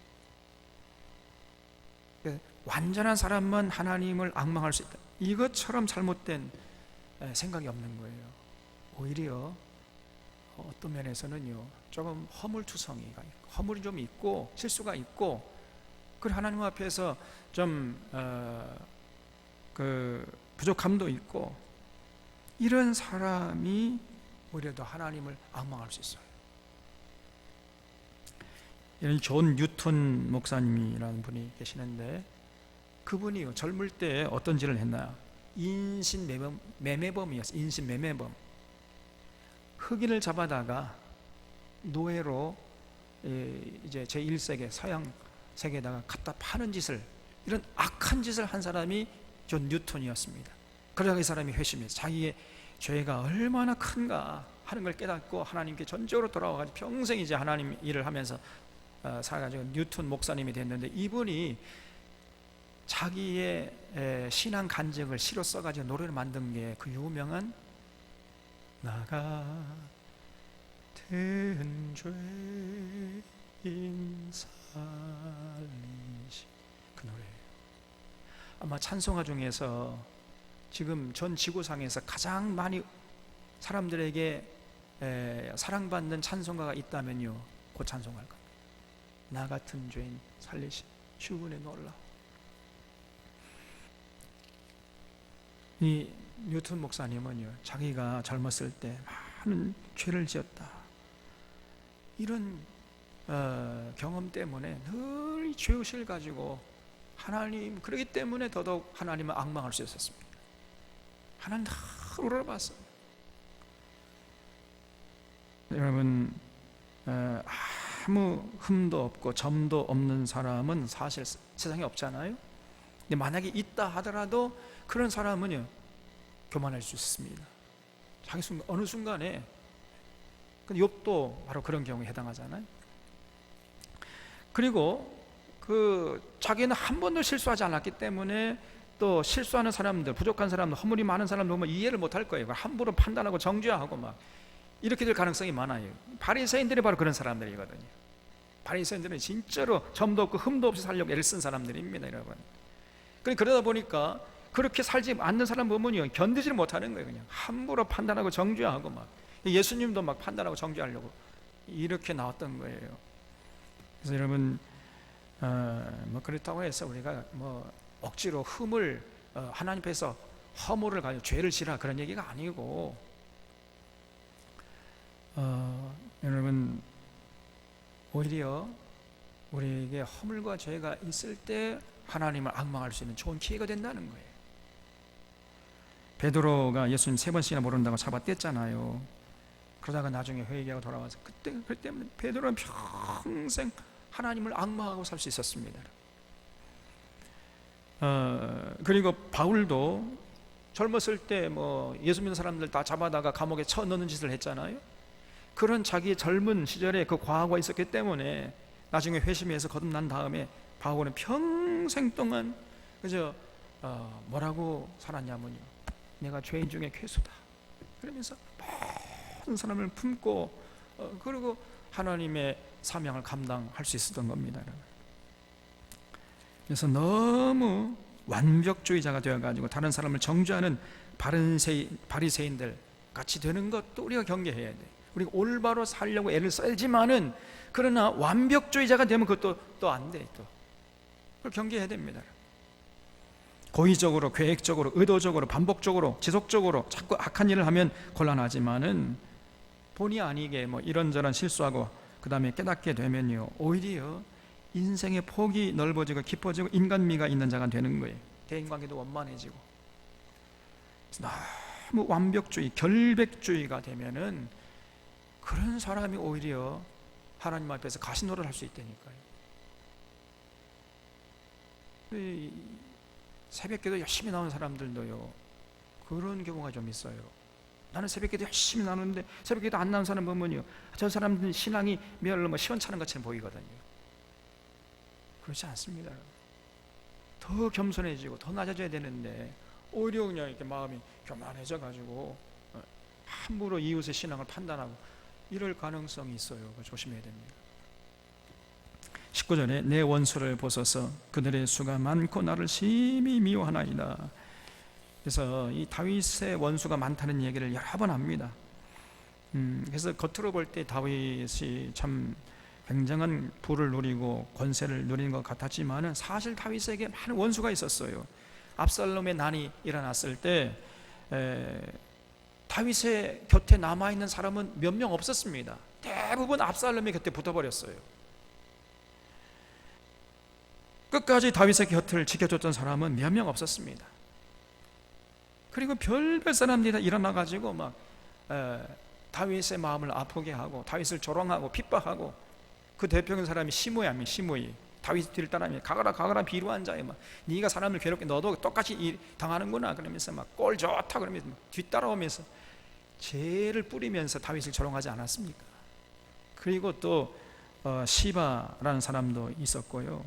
완전한 사람만 하나님을 앙망할 수 있다, 이것처럼 잘못된 생각이 없는 거예요. 오히려 어떤 면에서는요, 조금 허물투성이가 있고, 허물이 좀 있고 실수가 있고, 그 하나님 앞에서 좀 그 부족함도 있고, 이런 사람이 오히려 더 하나님을 앙망할 수 있어요. 이런 존 뉴턴 목사님이라는 분이 계시는데, 그분이 젊을 때 어떤 짓을 했나? 인신매매범이었어요. 인신매매범. 흑인을 잡아다가 노예로 이제 제1세계 서양 세계에다가 갖다 파는 짓을, 이런 악한 짓을 한 사람이 존 뉴턴이었습니다. 그러다가 이 사람이 회심해서 자기의 죄가 얼마나 큰가 하는 걸 깨닫고 하나님께 전적으로 돌아와가지고 평생 이제 하나님 일을 하면서 살아가지고 뉴턴 목사님이 됐는데, 이분이 자기의 신앙 간증을 시로 써가지고 노래를 만든 게 그 유명한 나 같은 죄인 살리시, 그 노래예요. 아마 찬송가 중에서 지금 전 지구상에서 가장 많이 사람들에게 사랑받는 찬송가가 있다면요, 그 찬송가일 겁니다. 나 같은 죄인 살리시, 주군의 놀라. 이 뉴턴 목사님은요, 자기가 젊었을 때 많은 죄를 지었다, 이런 경험 때문에 늘 죄의식을 가지고 하나님, 그렇기 때문에 더더욱 하나님을 앙망할 수 있었습니다. 하나님 다 우러러봤어요. 여러분, 아무 흠도 없고 점도 없는 사람은 사실 세상에 없잖아요. 근데 만약에 있다 하더라도 그런 사람은요, 교만할 수 있습니다. 자기 어느 순간에. 근데 욥도 바로 그런 경우에 해당하잖아요. 그리고 자기는 한 번도 실수하지 않았기 때문에 또 실수하는 사람들, 부족한 사람들, 허물이 많은 사람들 보면 이해를 못할 거예요. 함부로 판단하고 정죄하고 막 이렇게 될 가능성이 많아요. 바리새인들이 바로 그런 사람들이거든요. 바리새인들은 진짜로 점도 없고 흠도 없이 살려고 애를 쓴 사람들입니다, 여러분. 그러다 보니까 그렇게 살지 않는 사람 보면요, 견디지를 못하는 거예요. 그냥 함부로 판단하고 정죄하고 막. 예수님도 막 판단하고 정죄하려고 이렇게 나왔던 거예요. 그래서 여러분, 뭐 그렇다고 해서 우리가 뭐 억지로 흠을 하나님 앞에서 허물을 가지고 죄를 지라 그런 얘기가 아니고, 여러분, 오히려 우리에게 허물과 죄가 있을 때 하나님을 앙망할 수 있는 좋은 기회가 된다는 거예요. 베드로가 예수님 3번씩이나 모른다고 잡아뗐잖아요. 그러다가 나중에 회개하고 돌아와서 그때 베드로는 평생 하나님을 앙망하고 살 수 있었습니다. 그리고 바울도 젊었을 때 뭐 예수 믿는 사람들 다 잡아다가 감옥에 쳐넣는 짓을 했잖아요. 그런 자기의 젊은 시절에 그 과거가 있었기 때문에 나중에 회심해서 거듭난 다음에 바울은 평생 동안 그저 뭐라고 살았냐면요, 내가 죄인 중에 괴수다 그러면서 모든 사람을 품고 그리고 하나님의 사명을 감당할 수 있었던 겁니다. 그래서 너무 완벽주의자가 되어가지고 다른 사람을 정죄하는 바리새인들 같이 되는 것도 우리가 경계해야 돼. 우리가 올바로 살려고 애를 써야지만은, 그러나 완벽주의자가 되면 그것도 또 안 돼. 또 그걸 경계해야 됩니다. 고의적으로, 계획적으로, 의도적으로, 반복적으로, 지속적으로 자꾸 악한 일을 하면 곤란하지만은 본의 아니게 뭐 이런저런 실수하고 그 다음에 깨닫게 되면요, 오히려 인생의 폭이 넓어지고 깊어지고 인간미가 있는 자가 되는 거예요. 대인관계도 원만해지고. 너무 완벽주의, 결백주의가 되면은 그런 사람이 오히려 하나님 앞에서 가시노를 할 수 있다니까요. 새벽기도 열심히 나오는 사람들도요, 그런 경우가 좀 있어요. 나는 새벽기도 열심히 나누는데 새벽기도 안 나오는 사람 보면요, 저 사람들은 신앙이 별로 시원찮은 것처럼 보이거든요. 그렇지 않습니다. 더 겸손해지고 더 낮아져야 되는데 오히려 그냥 이렇게 마음이 교만해져 가지고 함부로 이웃의 신앙을 판단하고 이럴 가능성이 있어요. 조심해야 됩니다. 19절에 내 원수를 보소서 그들의 수가 많고 나를 심히 미워하나이다. 그래서 이 다윗의 원수가 많다는 얘기를 여러 번 합니다. 그래서 겉으로 볼 때 다윗이 참 굉장한 부를 누리고 권세를 누리는 것 같았지만은 사실 다윗에게 많은 원수가 있었어요. 압살롬의 난이 일어났을 때 다윗의 곁에 남아있는 사람은 몇 명 없었습니다. 대부분 압살롬의 곁에 붙어버렸어요. 끝까지 다윗의 곁을 지켜줬던 사람은 몇 명 없었습니다. 그리고 별별 사람들이 다 일어나가지고 막 다윗의 마음을 아프게 하고 다윗을 조롱하고 핍박하고, 그 대표적인 사람이 시므야입니다. 시므이, 다윗 뒤를 따라하면 가거라 비루한 자여, 막 네가 사람을 괴롭게 너도 똑같이 당하는구나 그러면서 막 꼴 좋다 그러면서 뒤따라오면서 죄를 뿌리면서 다윗을 조롱하지 않았습니까? 그리고 또 시바라는 사람도 있었고요.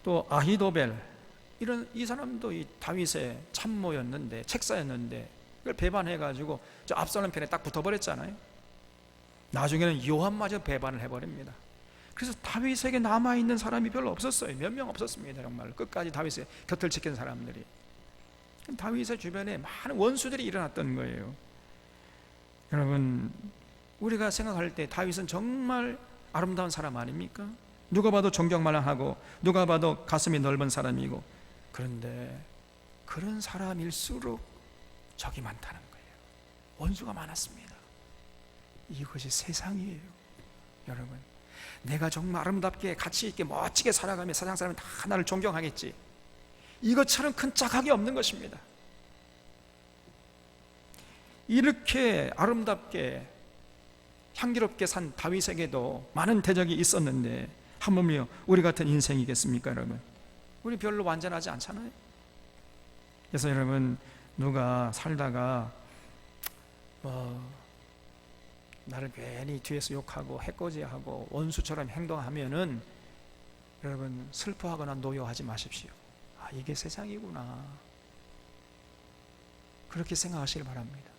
또 아히도벨, 이 사람도 이 다윗의 참모였는데, 책사였는데 그걸 배반해가지고 저 압살롬 편에 딱 붙어버렸잖아요. 나중에는 요압마저 배반을 해버립니다. 그래서 다윗에게 남아있는 사람이 별로 없었어요. 몇 명 없었습니다. 정말 끝까지 다윗의 곁을 지킨 사람들이. 다윗의 주변에 많은 원수들이 일어났던 거예요. 여러분, 우리가 생각할 때 다윗은 정말 아름다운 사람 아닙니까? 누가 봐도 존경만을 하고 누가 봐도 가슴이 넓은 사람이고, 그런데 그런 사람일수록 적이 많다는 거예요. 원수가 많았습니다. 이것이 세상이에요. 여러분, 내가 정말 아름답게 가치 있게 멋지게 살아가면 세상 사람이 다 나를 존경하겠지, 이것처럼 큰 착각이 없는 것입니다. 이렇게 아름답게 향기롭게 산 다윗에게도 많은 대적이 있었는데 하물며 우리 같은 인생이겠습니까 여러분? 우리 별로 완전하지 않잖아요. 그래서 여러분, 누가 살다가 나를 괜히 뒤에서 욕하고 해코지하고 원수처럼 행동하면은 여러분, 슬퍼하거나 노여하지 마십시오. 아, 이게 세상이구나, 그렇게 생각하시길 바랍니다.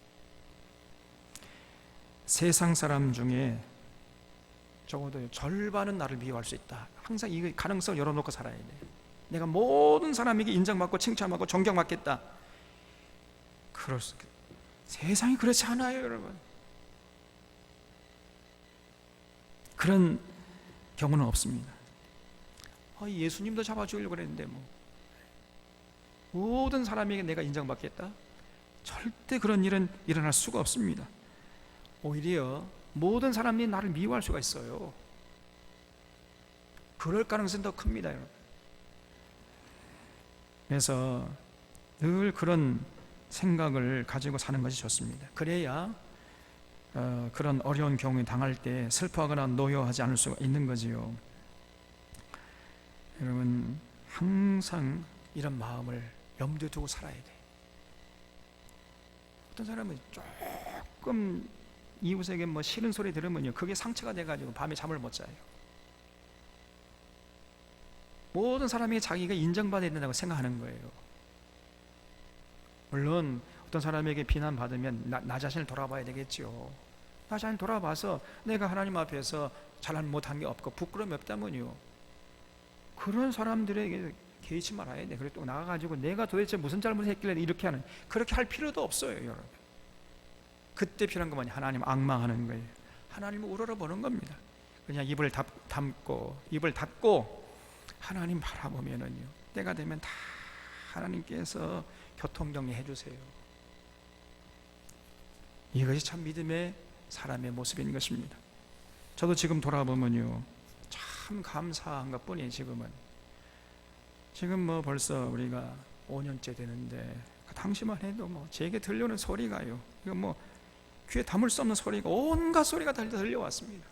세상 사람 중에 적어도 절반은 나를 미워할 수 있다. 항상 이 가능성을 열어놓고 살아야 돼. 내가 모든 사람에게 인정받고 칭찬받고 존경받겠다. 세상이 그렇지 않아요 여러분. 그런 경우는 없습니다. 예수님도 잡아주려고 그랬는데 모든 사람에게 내가 인정받겠다? 절대 그런 일은 일어날 수가 없습니다. 오히려 모든 사람이 나를 미워할 수가 있어요. 그럴 가능성이 더 큽니다 여러분. 그래서 늘 그런 생각을 가지고 사는 것이 좋습니다. 그래야 그런 어려운 경우에 당할 때 슬퍼하거나 노여하지 않을 수가 있는 거지요. 여러분, 항상 이런 마음을 염두에 두고 살아야 돼. 어떤 사람은 조금 이웃에게 싫은 소리 들으면요, 그게 상처가 돼가지고 밤에 잠을 못 자요. 모든 사람이 자기가 인정받아야 된다고 생각하는 거예요. 물론 어떤 사람에게 비난받으면 나 자신을 돌아봐야 되겠죠. 나 자신을 돌아봐서 내가 하나님 앞에서 잘난 못한 게 없고 부끄러움이 없다면요, 그런 사람들에게 개의치 말아야 돼. 그리고 또 나가가지고 내가 도대체 무슨 잘못을 했길래 이렇게 하는, 그렇게 할 필요도 없어요 여러분. 그때 필요한 것만 하나님 악망하는 거예요. 하나님을 우러러보는 겁니다. 그냥 입을 닫고 하나님 바라보면은요, 때가 되면 다 하나님께서 교통정리해 주세요. 이것이 참 믿음의 사람의 모습인 것입니다. 저도 지금 돌아보면요, 참 감사한 것 뿐이에요. 지금 벌써 우리가 5년째 되는데 그 당시만 해도 제게 들려오는 소리가요, 이거 귀에 담을 수 없는 소리가, 온갖 소리가 들려왔습니다.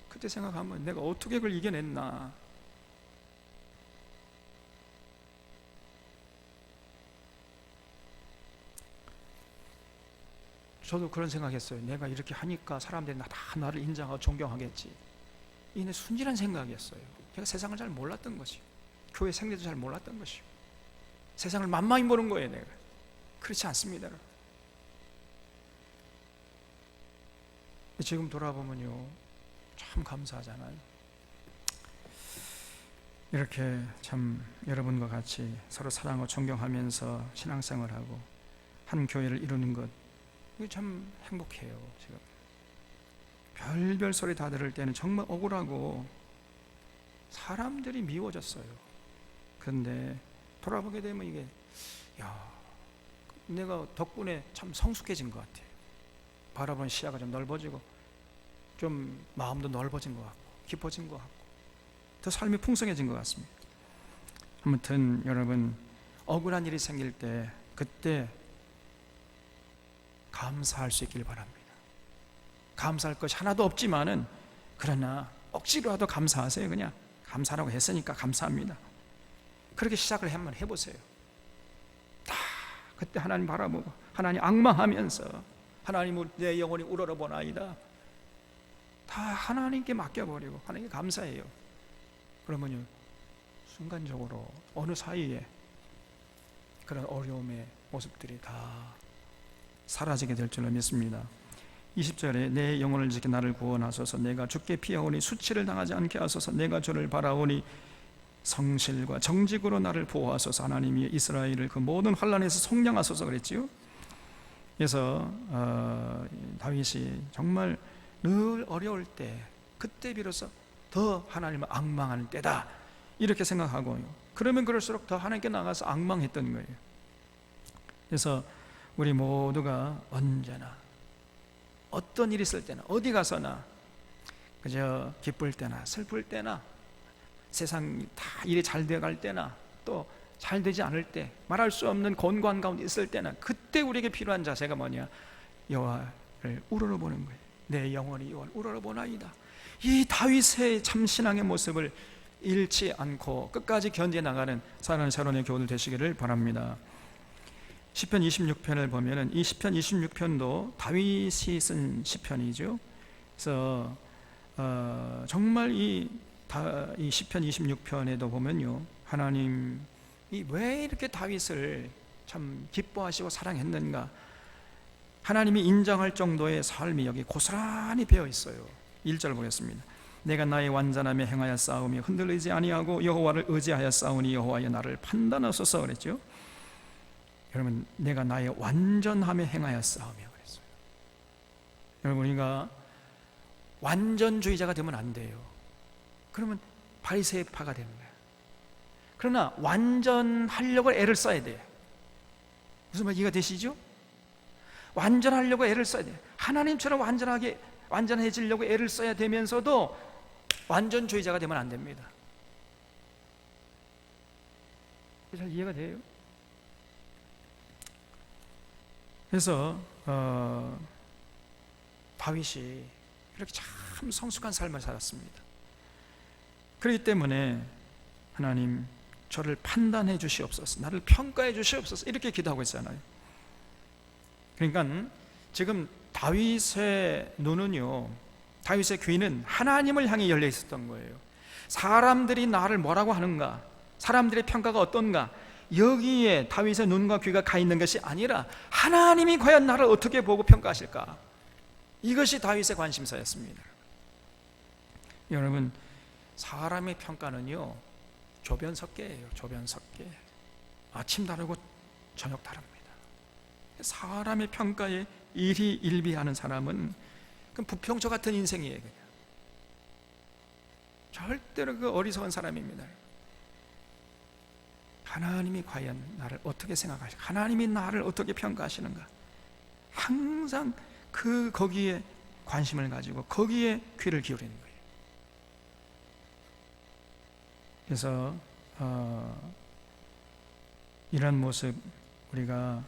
그때 생각하면 내가 어떻게 그걸 이겨냈나. 저도 그런 생각했어요. 내가 이렇게 하니까 사람들이 다 나를 인정하고 존경하겠지. 이게 순진한 생각이었어요. 제가 세상을 잘 몰랐던 것이요, 교회 생리도 잘 몰랐던 것이요, 세상을 만만히 보는 거예요 내가. 그렇지 않습니다. 지금 돌아보면요, 참 감사하잖아요. 이렇게 참 여러분과 같이 서로 사랑하고 존경하면서 신앙생활하고 한 교회를 이루는 것, 이게 참 행복해요. 지금 별별 소리 다 들을 때는 정말 억울하고 사람들이 미워졌어요. 그런데 돌아보게 되면 이게, 내가 덕분에 참 성숙해진 것 같아요. 바라보는 시야가 좀 넓어지고 좀 마음도 넓어진 것 같고 깊어진 것 같고 더 삶이 풍성해진 것 같습니다. 아무튼 여러분, 억울한 일이 생길 때 그때 감사할 수 있길 바랍니다. 감사할 것이 하나도 없지만은, 그러나 억지로라도 감사하세요. 그냥 감사라고 했으니까 감사합니다. 그렇게 시작을 한번 해보세요. 다 그때 하나님 바라보고 하나님 악망하면서, 하나님을 내 영혼이 우러러보나이다, 다 하나님께 맡겨버리고 하나님께 감사해요. 그러면요, 순간적으로 어느 사이에 그런 어려움의 모습들이 다 사라지게 될 줄로 믿습니다. 20절에 내 영혼을 지켜 나를 구원하소서. 내가 주께 피하오니 수치를 당하지 않게 하소서. 내가 주를 바라오니 성실과 정직으로 나를 보호하소서. 하나님이 이스라엘을 그 모든 환난에서 속량하소서 그랬지요. 그래서 다윗이 정말 늘 어려울 때, 그때 비로소 더 하나님을 악망하는 때다 이렇게 생각하고요, 그러면 그럴수록 더 하나님께 나가서 악망했던 거예요. 그래서 우리 모두가 언제나 어떤 일이 있을 때나 어디 가서나 그저 기쁠 때나 슬플 때나 세상 다 일이 잘 되어갈 때나 또 잘 되지 않을 때 말할 수 없는 곤고한 가운데 있을 때나 그때 우리에게 필요한 자세가 뭐냐? 여호와를 우러러보는 거예요. 내 영혼이 여호와를 우러러보나이다. 이 다윗의 참 신앙의 모습을 잃지 않고 끝까지 견뎌 나가는 사랑하는 샤론의 교우들 되시기를 바랍니다. 시편 26편을 보면은 이 시편 26편도 다윗이 쓴 시편이죠. 그래서 정말 이 시편 26편에도 보면요, 하나님이 왜 이렇게 다윗을 참 기뻐하시고 사랑했는가, 하나님이 인정할 정도의 삶이 여기 고스란히 배어 있어요. 1절 보겠습니다. 내가 나의 완전함에 행하여 싸우며 흔들리지 아니하고 여호와를 의지하여 싸우니 여호와여 나를 판단하소서 그랬죠. 여러분, 내가 나의 완전함에 행하여 싸우며 그랬어요. 여러분, 우리가 완전주의자가 되면 안 돼요. 그러면 바리새파가 되는 거예요. 그러나 완전하려고 애를 써야 돼요. 무슨 말 이해가 되시죠? 완전하려고 애를 써야 돼요. 하나님처럼 완전해지려고 애를 써야 되면서도 완전주의자가 되면 안 됩니다. 잘 이해가 돼요? 그래서 다윗이 이렇게 참 성숙한 삶을 살았습니다. 그렇기 때문에 하나님 저를 판단해 주시옵소서, 나를 평가해 주시옵소서 이렇게 기도하고 있잖아요. 그러니까 지금 다윗의 눈은요, 다윗의 귀는 하나님을 향해 열려 있었던 거예요. 사람들이 나를 뭐라고 하는가, 사람들의 평가가 어떤가, 여기에 다윗의 눈과 귀가 가 있는 것이 아니라 하나님이 과연 나를 어떻게 보고 평가하실까, 이것이 다윗의 관심사였습니다. 여러분, 사람의 평가는요 조변석계예요. 조변석계. 아침 다르고 저녁 다릅니다. 사람의 평가에 일희일비하는 사람은 그 부평초 같은 인생이에요. 그냥 절대로 그 어리석은 사람입니다. 하나님이 과연 나를 어떻게 생각하실까, 하나님이 나를 어떻게 평가하시는가, 항상 거기에 관심을 가지고 거기에 귀를 기울이는 거예요. 그래서 이런 모습 우리가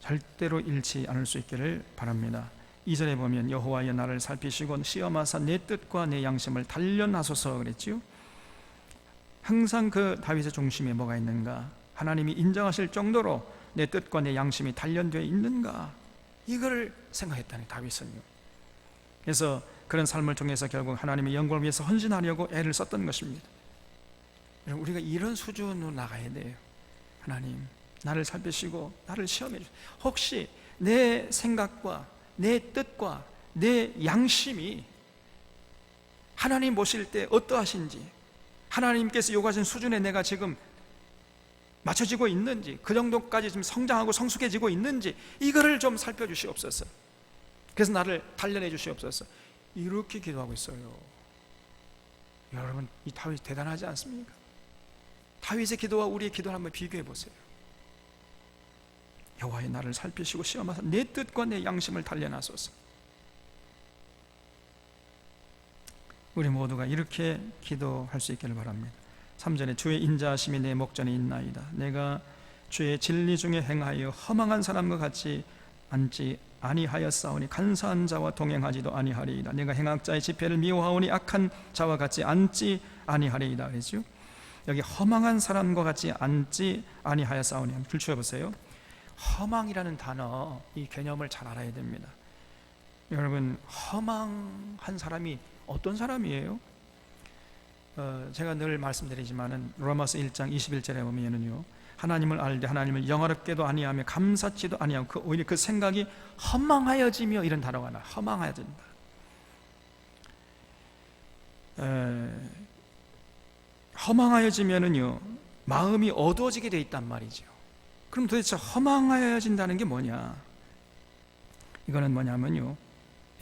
절대로 잃지 않을 수 있기를 바랍니다. 2절에 보면 여호와여 나를 살피시고 시험하사 내 뜻과 내 양심을 단련하소서 그랬지요. 항상 그 다윗의 중심에 뭐가 있는가, 하나님이 인정하실 정도로 내 뜻과 내 양심이 단련되어 있는가, 이걸 생각했다니 다윗은요. 그래서 그런 삶을 통해서 결국 하나님의 영광을 위해서 헌신하려고 애를 썼던 것입니다. 우리가 이런 수준으로 나가야 돼요. 하나님 나를 살피시고 나를 시험해 주세요. 혹시 내 생각과 내 뜻과 내 양심이 하나님 보실 때 어떠하신지, 하나님께서 요구하신 수준에 내가 지금 맞춰지고 있는지, 그 정도까지 지금 성장하고 성숙해지고 있는지, 이거를 좀 살펴주시옵소서. 그래서 나를 단련해 주시옵소서. 이렇게 기도하고 있어요. 여러분, 이 다윗 대단하지 않습니까? 다윗의 기도와 우리의 기도를 한번 비교해 보세요. 여호와의 나를 살피시고 시험하사 내 뜻과 내 양심을 단련하소서. 우리 모두가 이렇게 기도할 수 있기를 바랍니다. 3절에 주의 인자하심이 내 목전에 있나이다. 내가 주의 진리 중에 행하여 허망한 사람과 같이 앉지 아니하였사오니 간사한 자와 동행하지도 아니하리이다. 내가 행악자의 집회를 미워하오니 악한 자와 같이 앉지 아니하리이다. 그랬죠? 여기 허망한 사람과 같이 앉지 아니하였사오니, 줄쳐 보세요. 허망이라는 단어, 이 개념을 잘 알아야 됩니다. 여러분, 허망한 사람이 어떤 사람이에요? 제가 늘 말씀드리지만은 로마서 1장 21절에 보면은요, 하나님을 알되 하나님을 영화롭게도 아니하며 감사치도 아니하고 오히려 그 생각이 허망하여지며, 이런 단어가 나와요. 허망하여진다. 허망하여지면은요 마음이 어두워지게 돼 있단 말이죠. 그럼 도대체 허망하여진다는 게 뭐냐? 이거는 뭐냐면요,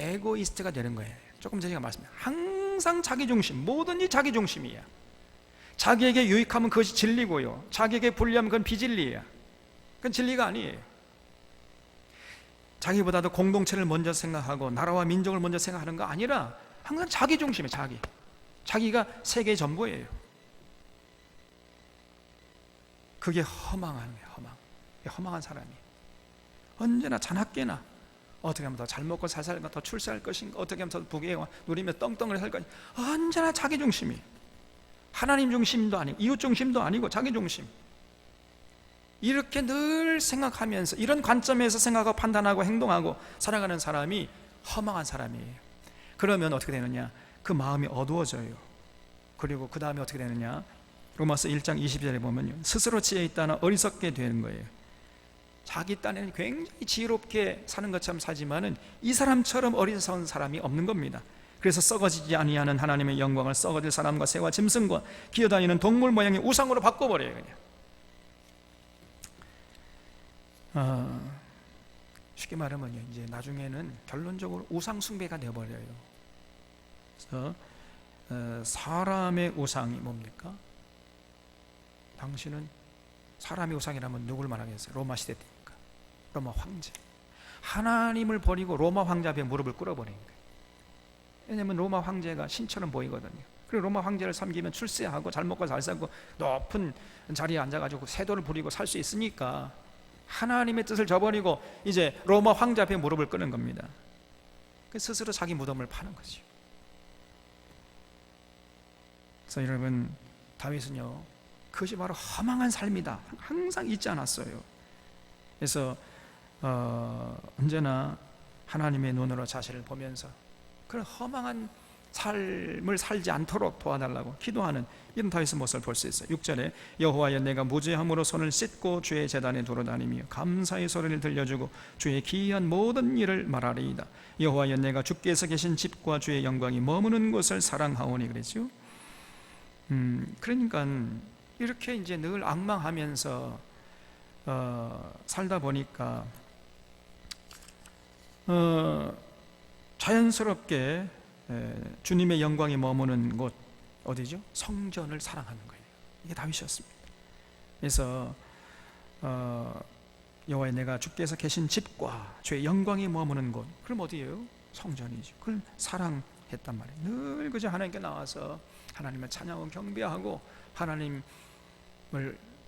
에고이스트가 되는 거예요. 조금 전에 제가 말씀드린 항상 자기중심, 뭐든지 자기중심이야. 자기에게 유익하면 그것이 진리고요, 자기에게 불리하면 그건 비진리야. 그건 진리가 아니에요. 자기보다도 공동체를 먼저 생각하고 나라와 민족을 먼저 생각하는 거 아니라 항상 자기 중심에 자기가 세계의 전부예요. 그게 허망함이에요. 허망한 사람이 언제나 자나깨나 어떻게 하면 더 잘 먹고 잘 살까, 더 출세할 것인가, 어떻게 하면 더 부귀에 누리며 떵떵을 할 것인가, 언제나 자기 중심이, 하나님 중심도 아니고 이웃 중심도 아니고 자기 중심. 이렇게 늘 생각하면서 이런 관점에서 생각하고 판단하고 행동하고 살아가는 사람이 허망한 사람이에요. 그러면 어떻게 되느냐? 그 마음이 어두워져요. 그리고 그 다음에 어떻게 되느냐? 로마서 1장 20절에 보면요, 스스로 지혜 있다나 어리석게 되는 거예요. 자기 딴에는 굉장히 지혜롭게 사는 것처럼 살지만은 이 사람처럼 어리석은 사람이 없는 겁니다. 그래서 썩어지지 아니하는 하나님의 영광을 썩어질 사람과 새와 짐승과 기어다니는 동물 모양의 우상으로 바꿔버려요. 그냥 쉽게 말하면요, 이제 나중에는 결론적으로 우상 숭배가 되어버려요. 그래서 사람의 우상이 뭡니까? 당신은 사람의 우상이라면 누굴 말하겠어요? 로마 시대 때니까 로마 황제. 하나님을 버리고 로마 황제 앞에 무릎을 꿇어버린 거예요. 왜냐하면 로마 황제가 신처럼 보이거든요. 그리고 로마 황제를 섬기면 출세하고 잘 먹고 잘 살고 높은 자리에 앉아가지고 세도를 부리고 살 수 있으니까 하나님의 뜻을 저버리고 이제 로마 황제 앞에 무릎을 꿇는 겁니다. 스스로 자기 무덤을 파는 거죠. 그래서 여러분, 다윗은요, 그것이 바로 허망한 삶이다 항상 잊지 않았어요. 그래서 언제나 하나님의 눈으로 자신을 보면서 그런 허망한 삶을 살지 않도록 도와달라고 기도하는 이런 다윗의 모습을 볼 수 있어요. 6절에 여호와여, 내가 무죄함으로 손을 씻고 주의 제단에 돌아다니며 감사의 소리를 들려주고 주의 기이한 모든 일을 말하리이다. 여호와여, 내가 주께서 계신 집과 주의 영광이 머무는 곳을 사랑하오니. 그랬죠. 그러니까 이렇게 이제 늘 앙망하면서 살다 보니까 자연스럽게 주님의 영광이 머무는 곳 어디죠? 성전을 사랑하는 거예요. 이게 다윗이었습니다. 그래서 여호와여, 내가 주께서 계신 집과 주의 영광이 머무는 곳, 그럼 어디예요? 성전이죠. 그걸 사랑했단 말이에요. 늘 그저 하나님께 나와서 하나님을 찬양하고 경배하고 하나님을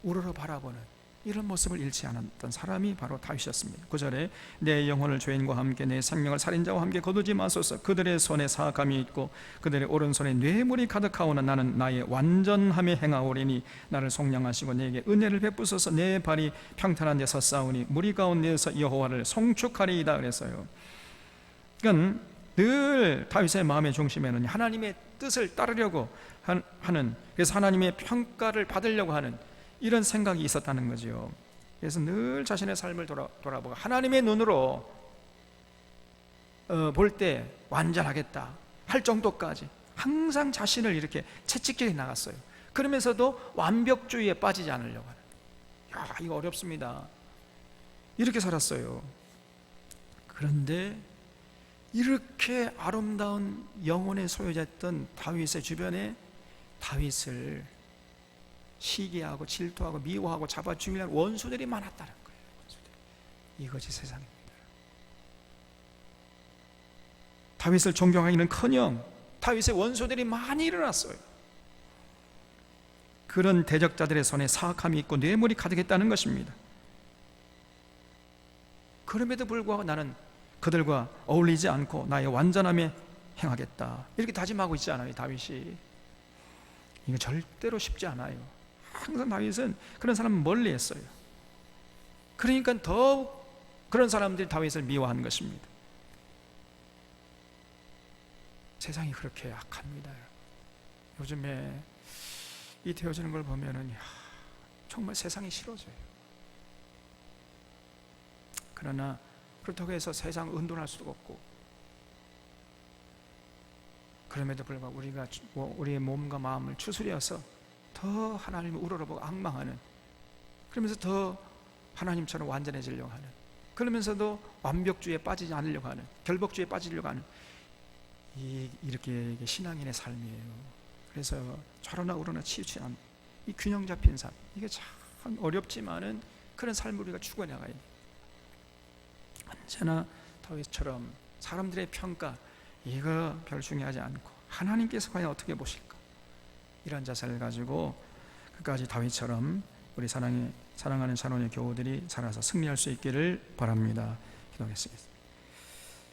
우러러 바라보는 이런 모습을 잃지 않았던 사람이 바로 다윗이었습니다. 9절에 내 영혼을 죄인과 함께 내 생명을 살인자와 함께 거두지 마소서. 그들의 손에 사악함이 있고 그들의 오른손에 뇌물이 가득하오나 나는 나의 완전함에 행하오리니 나를 속량하시고 내게 은혜를 베푸소서. 내 발이 평탄한 데서 싸우니 무리 가운데서 여호와를 송축하리이다. 그래서요, 그러니까 늘 다윗의 마음의 중심에는 하나님의 뜻을 따르려고 하는, 그래서 하나님의 평가를 받으려고 하는 이런 생각이 있었다는 거죠. 그래서 늘 자신의 삶을 돌아보고 하나님의 눈으로 볼 때 완전하겠다 할 정도까지 항상 자신을 이렇게 채찍질해 나갔어요. 그러면서도 완벽주의에 빠지지 않으려고 하는, 이거 어렵습니다. 이렇게 살았어요. 그런데 이렇게 아름다운 영혼의 소유자였던 다윗의 주변에 다윗을 시기하고 질투하고 미워하고 잡아 죽이려는 원수들이 많았다는 거예요. 이것이 세상입니다. 다윗을 존경하기는커녕 다윗의 원수들이 많이 일어났어요. 그런 대적자들의 손에 사악함이 있고 뇌물이 가득했다는 것입니다. 그럼에도 불구하고 나는 그들과 어울리지 않고 나의 완전함에 행하겠다, 이렇게 다짐하고 있지 않아요, 다윗이? 이거 절대로 쉽지 않아요. 항상 다윗은 그런 사람은 멀리했어요. 그러니까 더욱 그런 사람들이 다윗을 미워하는 것입니다. 세상이 그렇게 악합니다. 요즘에 이 되어지는 걸 보면은 정말 세상이 싫어져요. 그러나 그렇다고 해서 세상을 은둔할 수도 없고, 그럼에도 불구하고 우리가 우리의 몸과 마음을 추스려서 더 하나님을 우러러보고 앙망하는, 그러면서 더 하나님처럼 완전해지려고 하는, 그러면서도 완벽주의에 빠지지 않으려고 하는, 결복주의에 빠지려고 하는, 이렇게 신앙인의 삶이에요. 그래서 좌로나 우로나 치우치지 않는 이 균형 잡힌 삶, 이게 참 어렵지만은 그런 삶을 우리가 추구해 나가야 돼요. 언제나 다윗처럼 사람들의 평가 이거 별 중요하지 않고 하나님께서 과연 어떻게 보실까, 이런 자세를 가지고 끝까지 다윗처럼 우리 사랑하는 찬원의 교우들이 살아서 승리할 수 있기를 바랍니다. 기도하겠습니다.